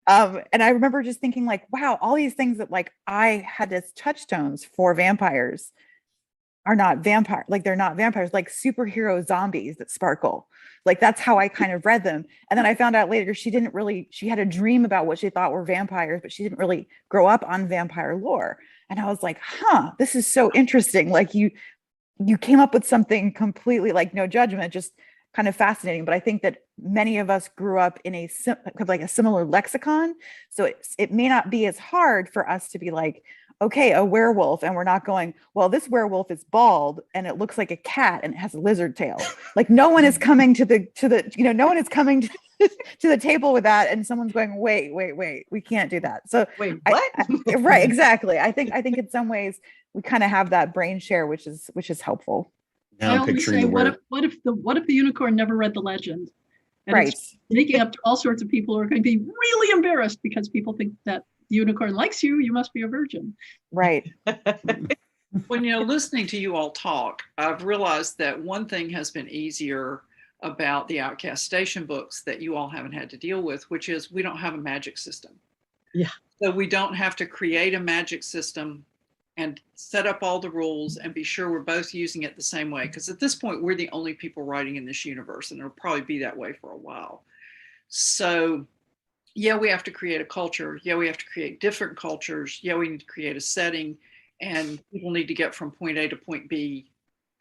And I remember just thinking like, wow, all these things that like I had as touchstones for vampires are not vampire, like they're not vampires, like superhero zombies that sparkle. Like that's how I kind of read them. And then I found out later she had a dream about what she thought were vampires, but she didn't really grow up on vampire lore. And I was like, this is so interesting. Like you came up with something completely like no judgment, just kind of fascinating. But I think that many of us grew up in a similar lexicon. So it may not be as hard for us to be like, okay, a werewolf. And we're not going, well, this werewolf is bald and it looks like a cat and it has a lizard tail. Like no one is coming to the table with that. And someone's going, wait, we can't do that. So wait, what? Right. Exactly. I think in some ways we kind of have that brain share, which is helpful. Now I'm picturing say, what if the unicorn never read the legend? And right. It's making up to all sorts of people who are going to be really embarrassed because people think that the unicorn likes you, you must be a virgin. Right. When listening to you all talk, I've realized that one thing has been easier about the Outcast Station books that you all haven't had to deal with, which is we don't have a magic system. Yeah. So we don't have to create a magic system and set up all the rules and be sure we're both using it the same way. Because at this point, we're the only people writing in this universe, and it'll probably be that way for a while. So yeah, we have to create a culture. Yeah, we have to create different cultures. Yeah, we need to create a setting, and people need to get from point A to point B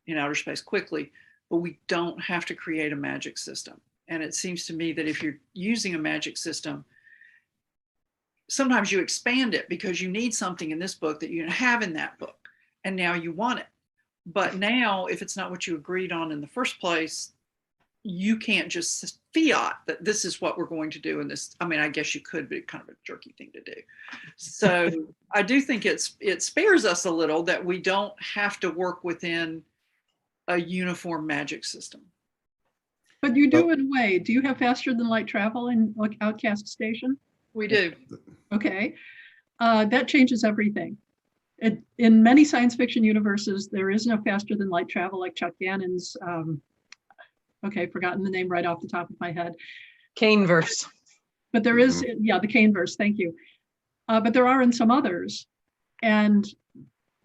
in outer space quickly, but we don't have to create a magic system. And it seems to me that if you're using a magic system, sometimes you expand it because you need something in this book that you didn't have in that book, and now you want it. But now, if it's not what you agreed on in the first place, you can't just fiat that this is what we're going to do in this. I mean, I guess you could, but it's kind of a jerky thing to do. So I do think it spares us a little that we don't have to work within a uniform magic system. But you do in a way. Do you have faster than light travel in Outcast Station? We do. Okay. That changes everything. In many science fiction universes, there is no faster than light travel like Chuck Gannon's, forgotten the name right off the top of my head. Caneverse. But there is, the Caneverse, thank you. But there are in some others. And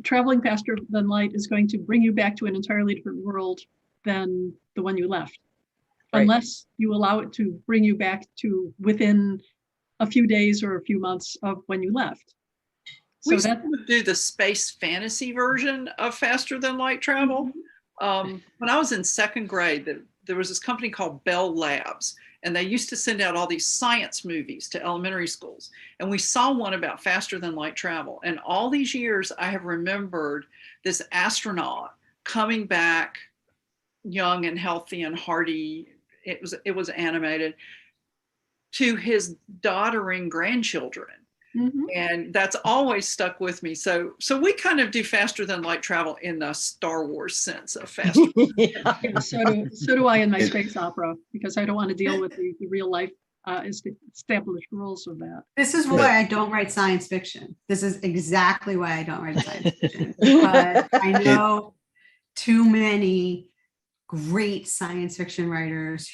traveling faster than light is going to bring you back to an entirely different world than the one you left. Right. Unless you allow it to bring you back to within a few days or a few months of when you left. So we do the space fantasy version of faster than light travel. When I was in second grade, there was this company called Bell Labs, and they used to send out all these science movies to elementary schools. And we saw one about faster than light travel. And all these years, I have remembered this astronaut coming back young and healthy and hearty. It was animated, to his doddering grandchildren. Mm-hmm. And that's always stuck with me. So we kind of do faster than light travel in the Star Wars sense of faster. Yeah, so do I in my space opera, because I don't want to deal with the real life established rules of that. This is why I don't write science fiction. This is exactly why I don't write science fiction. But I know too many great science fiction writers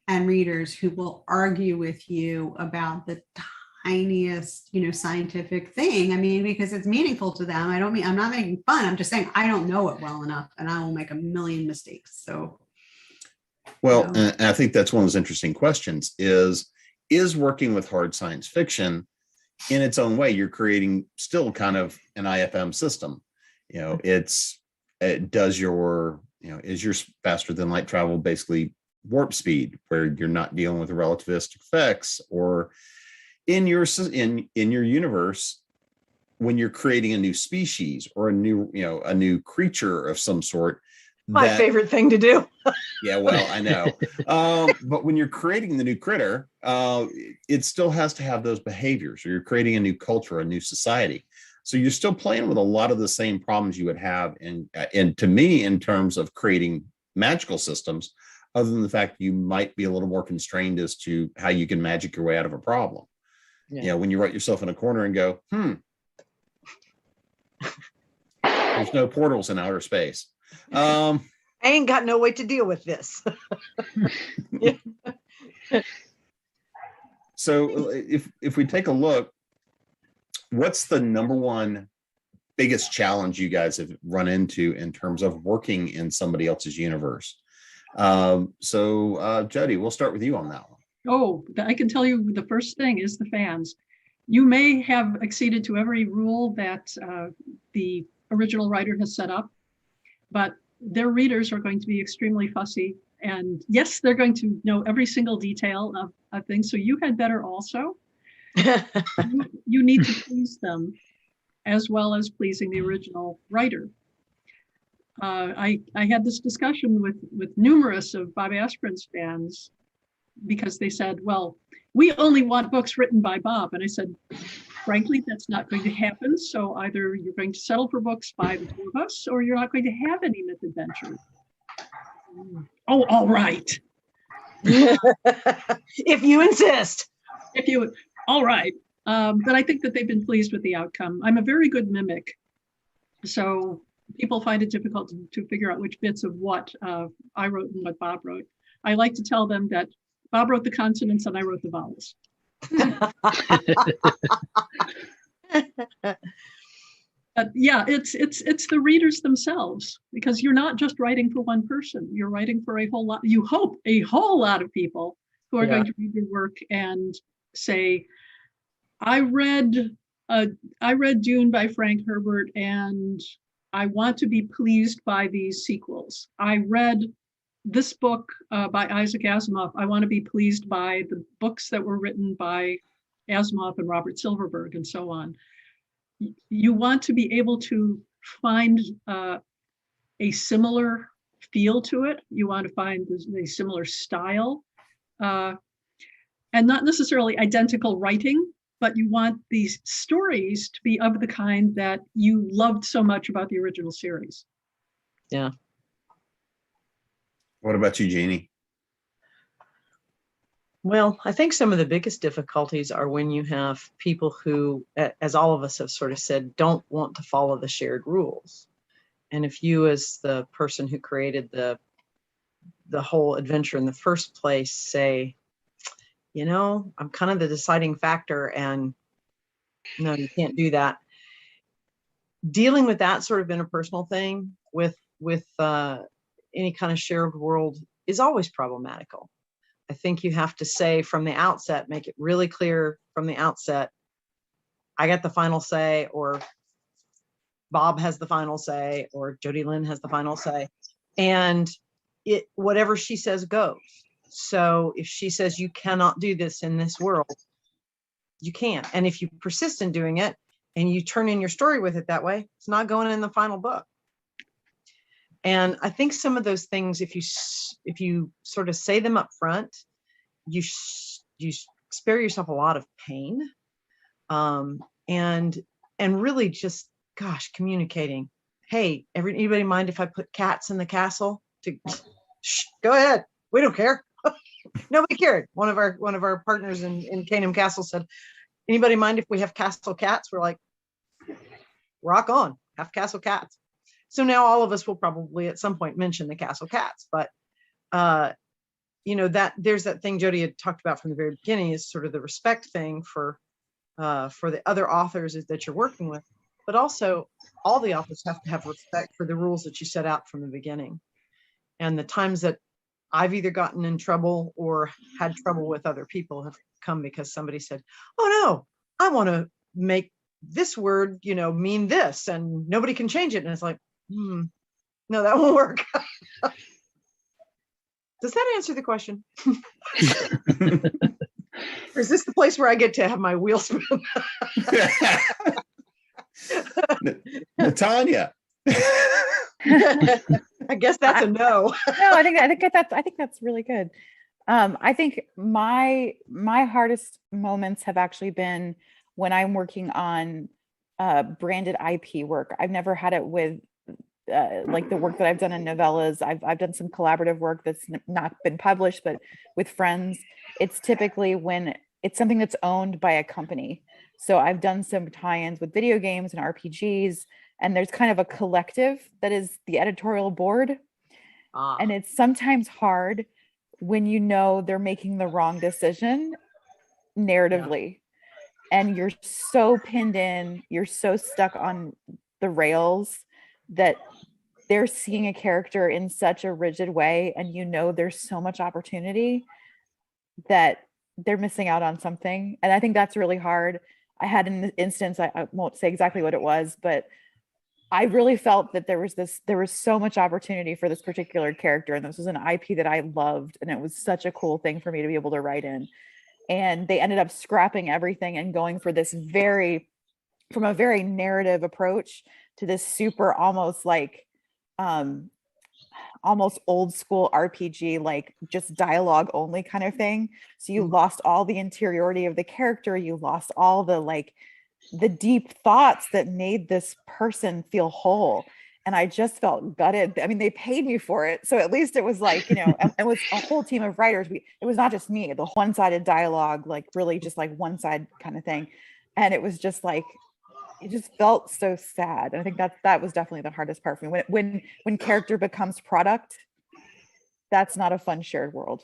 and readers who will argue with you about the tiniest, scientific thing. I mean, because it's meaningful to them. I'm not making fun. I'm just saying I don't know it well enough, and I will make a million mistakes. So, well, and I think that's one of those interesting questions is working with hard science fiction in its own way. You're creating still kind of an IFM system. Is your faster than light travel basically warp speed, where you're not dealing with relativistic effects, or in your universe, when you're creating a new species or a new creature of some sort. My favorite thing to do. Yeah, well, I know. But when you're creating the new critter, it still has to have those behaviors, or you're creating a new culture, a new society. So you're still playing with a lot of the same problems you would have, and to me, in terms of creating magical systems, other than the fact you might be a little more constrained as to how you can magic your way out of a problem. Yeah. When you write yourself in a corner and go, there's no portals in outer space. I ain't got no way to deal with this. So if we take a look, what's the number one biggest challenge you guys have run into in terms of working in somebody else's universe? So Jody, we'll start with you on that one. Oh, I can tell you the first thing is the fans. You may have acceded to every rule that the original writer has set up, but their readers are going to be extremely fussy. And yes, they're going to know every single detail of things. So you had better also. You need to please them as well as pleasing the original writer. I had this discussion with numerous of Bob Askren's fans, because they said, well, we only want books written by Bob. And I said, frankly, that's not going to happen. So either you're going to settle for books by the two of us, or you're not going to have any myth adventures. Oh, all right. If you insist. All right. But I think that they've been pleased with the outcome. I'm a very good mimic. So people find it difficult to figure out which bits of what I wrote and what Bob wrote. I like to tell them that Bob wrote the consonants and I wrote the vowels. But yeah, it's the readers themselves, because you're not just writing for one person. You're writing for a whole lot. You hope a whole lot of people who are going to read your work and say, I read Dune by Frank Herbert, and I want to be pleased by these sequels. I read this book by Isaac Asimov. I want to be pleased by the books that were written by Asimov and Robert Silverberg and so on. You want to be able to find a similar feel to it. You want to find a similar style, and not necessarily identical writing, but you want these stories to be of the kind that you loved so much about the original series. Yeah. What about you, Jeannie? Well, I think some of the biggest difficulties are when you have people who, as all of us have sort of said, don't want to follow the shared rules. And if you, as the person who created the whole adventure in the first place, say, you know, I'm kind of the deciding factor, and no, you can't do that. Dealing with that sort of interpersonal thing with any kind of shared world is always problematical. I think you have to say from the outset, make it really clear from the outset, I got the final say, or Bob has the final say, or Jody Lynn has the final say, and whatever she says goes. So if she says you cannot do this in this world, you can't. And if you persist in doing it and you turn in your story with it that way, it's not going in the final book. And I think some of those things, if you sort of say them up front, you spare yourself a lot of pain, and really just, gosh, communicating. Hey, anybody mind if I put cats in the castle? Go ahead. We don't care. Nobody cared. One of our partners in Canaan Castle said, anybody mind if we have castle cats? We're like, rock on, have castle cats. So now all of us will probably at some point mention the castle cats, but you know, that there's that thing Jody had talked about from the very beginning, is sort of the respect thing for the other authors that you're working with, but also all the authors have to have respect for the rules that you set out from the beginning. And the times that I've either gotten in trouble or had trouble with other people have come because somebody said, oh no, I want to make this word, you know, mean this, and nobody can change it. And it's like, no, that won't work. Does that answer the question? Or is this the place where I get to have my wheel spin? Natania. I guess that's a no. No, I think that's really good. I think my hardest moments have actually been when I'm working on branded IP work. I've never had it with like the work that I've done in novellas. I've done some collaborative work that's not been published, but with friends, it's typically when it's something that's owned by a company. So I've done some tie-ins with video games and RPGs, and there's kind of a collective that is the editorial board. And it's sometimes hard when you know they're making the wrong decision narratively. Yeah. And you're so pinned in, you're so stuck on the rails that they're seeing a character in such a rigid way, and you know there's so much opportunity that they're missing out on something. And I think that's really hard. I had an instance, I won't say exactly what it was, but I really felt that there was so much opportunity for this particular character, and this was an IP that I loved, and it was such a cool thing for me to be able to write in. And they ended up scrapping everything and going for this from a very narrative approach to this super almost like almost old school RPG, like just dialogue only kind of thing. So you lost all the interiority of the character, you lost all the deep thoughts that made this person feel whole. And I just felt gutted. I mean, they paid me for it, so at least it was like, you know, it was a whole team of writers. It was not just me, the one-sided dialogue, like really just like one side kind of thing. And it was just like, it just felt so sad. And I think that was definitely the hardest part for me. When character becomes product, that's not a fun shared world.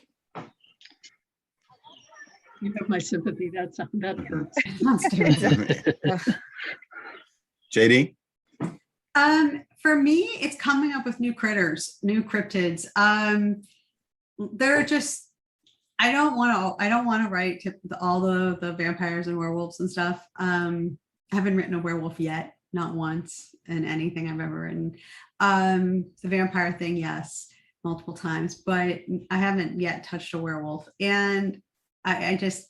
You have my sympathy. That hurts. JD? For me, it's coming up with new critters, new cryptids. They're just, I don't want to write all the vampires and werewolves and stuff. I haven't written a werewolf yet, not once in anything I've ever written. The vampire thing, yes, multiple times, but I haven't yet touched a werewolf. And I just,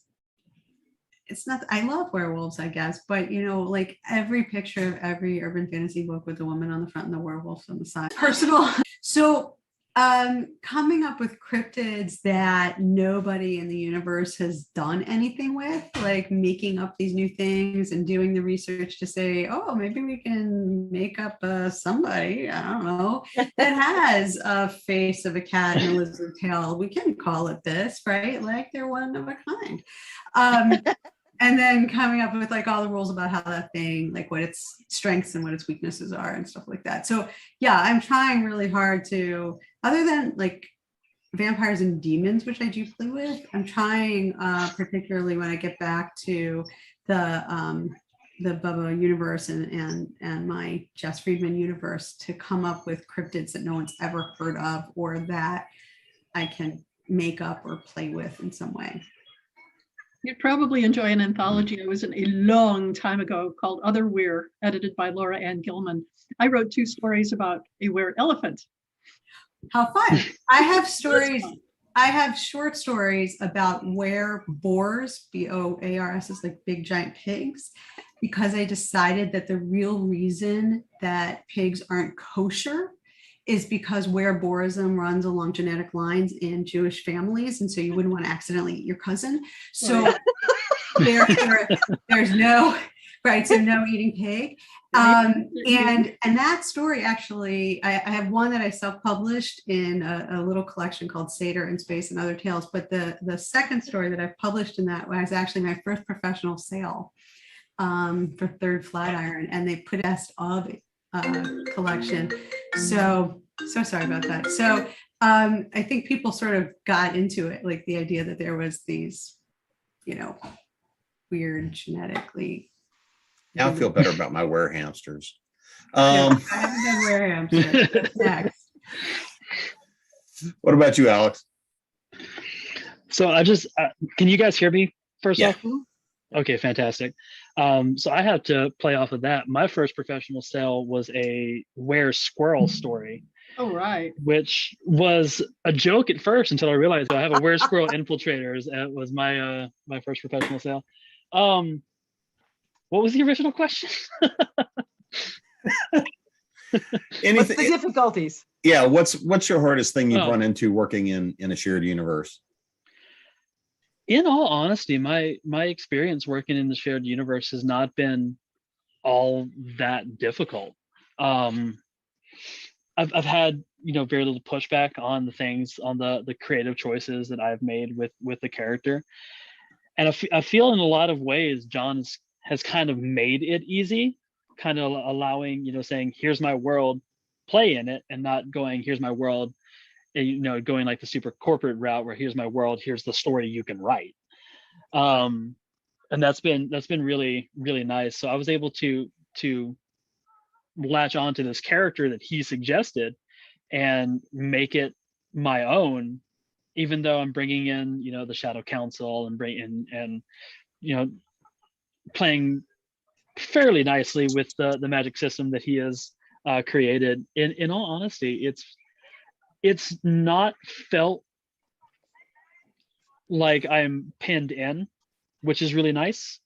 it's not, I love werewolves, I guess, but you know, like every picture of every urban fantasy book with the woman on the front and the werewolf on the side, personal. So Coming up with cryptids that nobody in the universe has done anything with, like making up these new things and doing the research to say, oh, maybe we can make up somebody, I don't know, that has a face of a cat and a lizard tail. We can call it this, right? Like they're one of a kind. And then coming up with like all the rules about how that thing, like what its strengths and what its weaknesses are and stuff like that. So yeah, I'm trying really hard to, other than like vampires and demons, which I do play with, I'm trying particularly when I get back to the Bubba universe and my Jess Friedman universe to come up with cryptids that no one's ever heard of or that I can make up or play with in some way. You'd probably enjoy an anthology I was in a long time ago called Other Weir, edited by Laura Ann Gilman. I wrote 2 stories about a were elephant. How fun. I have stories. I have short stories about were boars, B-O-A-R-S, is like big giant pigs, because I decided that the real reason that pigs aren't kosher is because were-boarism runs along genetic lines in Jewish families. And so you wouldn't want to accidentally eat your cousin. So there's no, right, so no eating pig. And that story actually, I have one that I self-published in a little collection called Seder in Space and Other Tales. But the second story that I've published in that was actually my first professional sale for Third Flatiron. And they put best of collection. So sorry about that. So I think people sort of got into it, like the idea that there was these, weird genetically. Now I feel better about my were hamsters. I haven't done were hamsters. What's next? What about you, Alex? So I just, can you guys hear me first Yeah. off? Okay, fantastic. So I have to play off of that. My first professional sale was a were squirrel story. Oh, right. Which was a joke at first until I realized I have a were squirrel infiltrators. It was my my first professional sale. What was the original question? What's the difficulties? Yeah, what's your hardest thing you've Oh. run into working in a shared universe? In all honesty, my experience working in the shared universe has not been all that difficult. I've had very little pushback on the things, on the creative choices that I've made with the character, and I feel in a lot of ways John has kind of made it easy, kind of allowing, saying, here's my world, play in it, and not going, here's my world, going like the super corporate route where here's my world, here's the story you can write. And that's been really, really nice. So I was able to latch onto this character that he suggested and make it my own, even though I'm bringing in, the Shadow Council and playing fairly nicely with the magic system that he has created. In all honesty, it's not felt like I'm pinned in, which is really nice.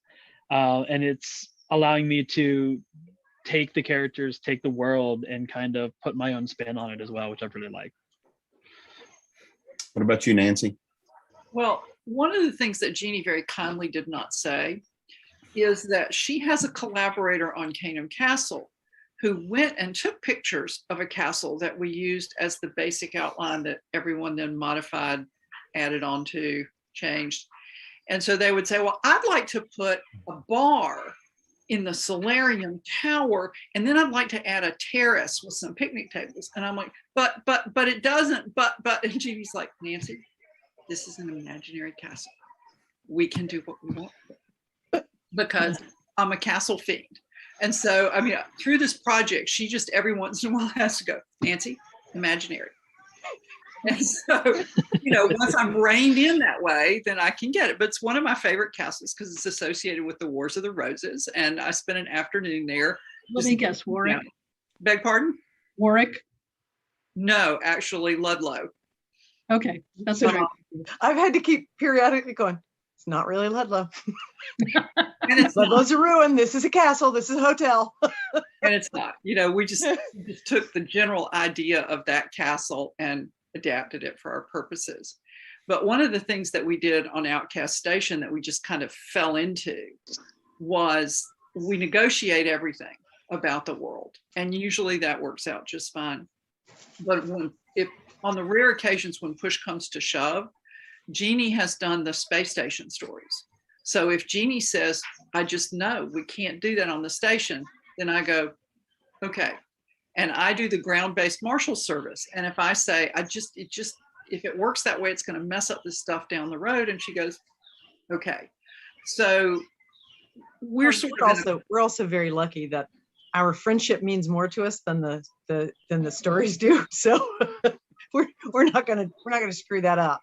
And it's allowing me to take the characters, take the world, and kind of put my own spin on it as well, which I've really liked. What about you, Nancy? Well, one of the things that Jeannie very kindly did not say is that she has a collaborator on Canaan Castle who went and took pictures of a castle that we used as the basic outline that everyone then modified, added onto, changed. And so they would say, well, I'd like to put a bar in the solarium tower, and then I'd like to add a terrace with some picnic tables. And I'm like, but it doesn't, and Jeannie's like, Nancy, this is an imaginary castle. We can do what we want because I'm a castle fiend. And so, through this project, she just every once in a while has to go, Nancy, imaginary. And so, once I'm reined in that way, then I can get it. But it's one of my favorite castles because it's associated with the Wars of the Roses. And I spent an afternoon there. Let me guess, Warwick. Beg pardon? Warwick? No, actually, Ludlow. Okay, that's okay. I've had to keep periodically going, it's not really Ludlow. And it's Ludlow's a ruin. This is a castle. This is a hotel. And it's not. We just took the general idea of that castle and adapted it for our purposes. But one of the things that we did on Outcast Station that we just kind of fell into was we negotiate everything about the world. And usually that works out just fine. But if on the rare occasions when push comes to shove, Jeannie has done the space station stories. So if Jeannie says, I just know we can't do that on the station, then I go, okay. And I do the ground-based Marshal Service. And if I say, if it works that way, it's going to mess up this stuff down the road. And she goes, okay. So we're also very lucky that our friendship means more to us than the stories do. So we're not gonna screw that up.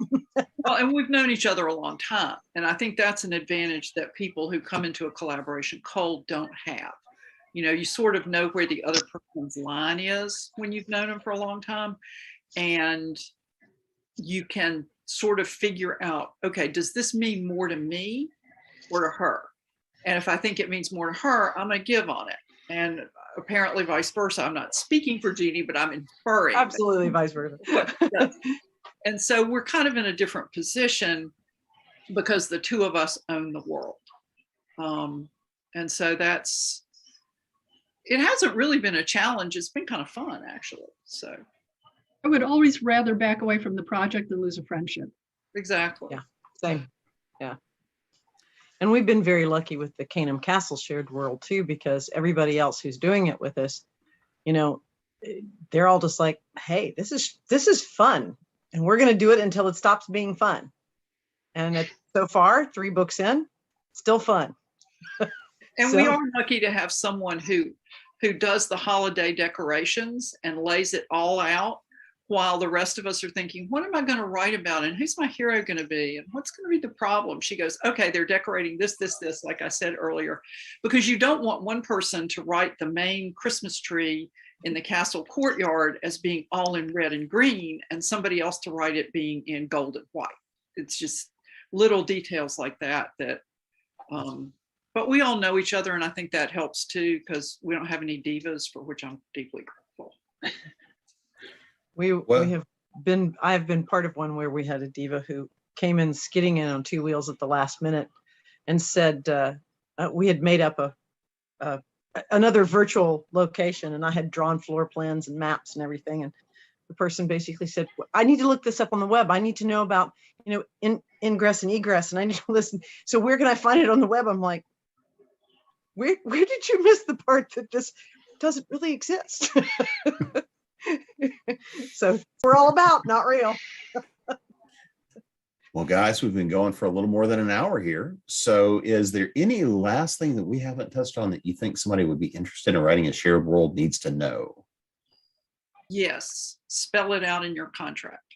Well, and we've known each other a long time, and I think that's an advantage that people who come into a collaboration cold don't have. You know, you sort of know where the other person's line is when you've known them for a long time, and you can sort of figure out, okay, does this mean more to me or to her? And if I think it means more to her, I'm going to give on it. And apparently vice versa. I'm not speaking for Jeannie, but I'm inferring. Absolutely vice versa. Yes. And so we're kind of in a different position because the two of us own the world. And so it hasn't really been a challenge. It's been kind of fun, actually. So I would always rather back away from the project than lose a friendship. Exactly. Yeah, same. Yeah. And we've been very lucky with the Canaan Castle shared world too, because everybody else who's doing it with us, you know, they're all just like, hey, this is fun. And we're going to do it until it stops being fun. And so far, 3 books in, still fun. And we are lucky to have someone who does the holiday decorations and lays it all out while the rest of us are thinking, what am I going to write about? And who's my hero going to be? And what's going to be the problem? She goes, okay, they're decorating this, like I said earlier, because you don't want one person to write the main Christmas tree in the castle courtyard as being all in red and green, and somebody else to write it being in gold and white. It's just little details like that, but we all know each other. And I think that helps too, because we don't have any divas, for which I'm deeply grateful. I have been part of one where we had a diva who came in skidding in on 2 wheels at the last minute and said, we had made up another virtual location, and I had drawn floor plans and maps and everything. And the person basically said, I need to look this up on the web. I need to know about, you know, ingress and egress, and I need to listen. So where can I find it on the web? I'm like, where did you miss the part that this doesn't really exist? So we're all about, not real. Well, guys, we've been going for a little more than an hour here. So is there any last thing that we haven't touched on that you think somebody would be interested in writing a shared world needs to know? Yes. Spell it out in your contract.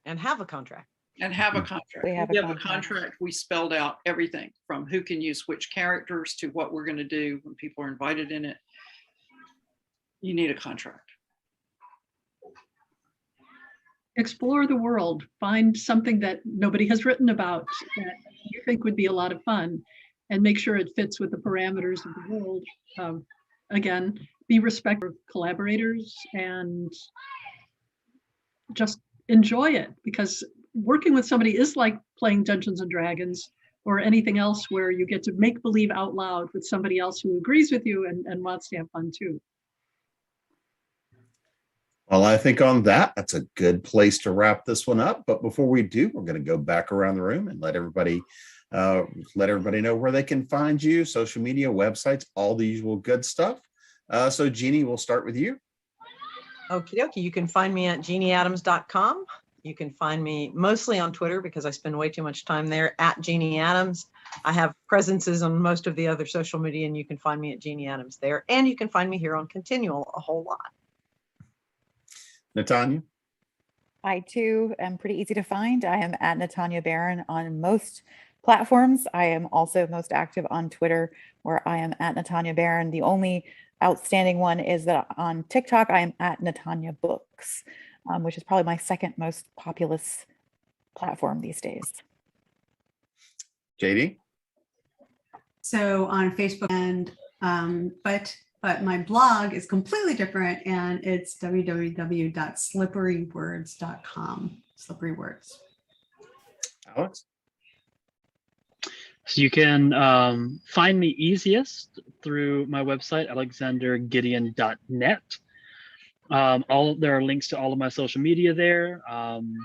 And have a contract. And have a contract. We have a contract. We spelled out everything from who can use which characters to what we're going to do when people are invited in it. You need a contract. Explore the world. Find something that nobody has written about that you think would be a lot of fun, and make sure it fits with the parameters of the world. Again, be respectful of collaborators and just enjoy it, because working with somebody is like playing Dungeons and Dragons or anything else where you get to make believe out loud with somebody else who agrees with you and wants to have fun too. Well, I think on that's a good place to wrap this one up. But before we do, we're going to go back around the room and let everybody know where they can find you, social media, websites, all the usual good stuff. So Jeannie, we'll start with you. Okie dokie. You can find me at jeannieadams.com. You can find me mostly on Twitter because I spend way too much time there, at Jeannie Adams. I have presences on most of the other social media, and you can find me at Jeannie Adams there. And you can find me here on ConTinual a whole lot. Natania? I too am pretty easy to find. I am at Natania Barron on most platforms. I am also most active on Twitter, where I am at Natania Barron. The only outstanding one is that on TikTok, I am at Natania Books, which is probably my second most populous platform these days. JD? So on Facebook, and but but my blog is completely different, and it's www.slipperywords.com. Slippery Words. Alex? So you can find me easiest through my website, alexandergideon.net. There are links to all of my social media there. I'm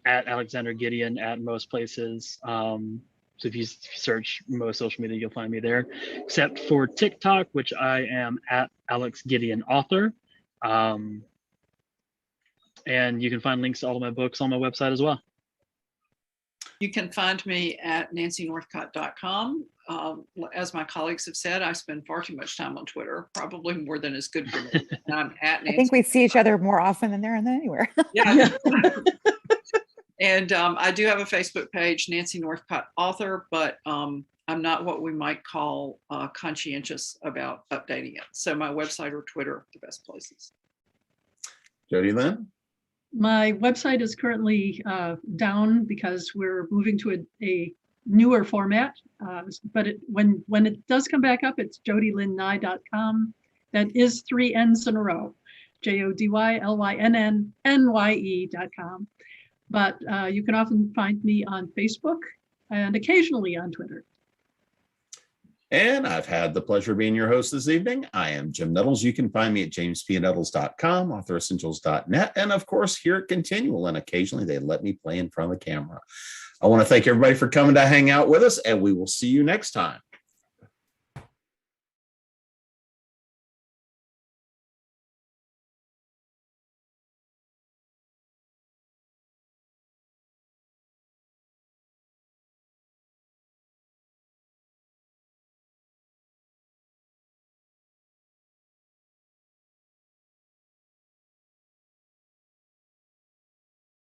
at Alexander Gideon at most places. So if you search most social media, you'll find me there, except for TikTok, which I am at Alex Gideon Author. And you can find links to all of my books on my website as well. You can find me at nancynorthcott.com. As my colleagues have said, I spend far too much time on Twitter, probably more than is good for me. And I'm at Nancy. I think we see each other more often than there and anywhere. Yeah. And I do have a Facebook page, Nancy Northcott Author, but I'm not what we might call conscientious about updating it. So my website or Twitter are the best places. Jody Lynn? My website is currently down because we're moving to a newer format. But when it does come back up, it's jodylynnye.com. That is 3 N's in a row, JODYLYNNNYE.com. But you can often find me on Facebook and occasionally on Twitter. And I've had the pleasure of being your host this evening. I am Jim Nettles. You can find me at jamespnettles.com, authoressentials.net, and of course here at ConTinual. And occasionally they let me play in front of the camera. I want to thank everybody for coming to hang out with us, and we will see you next time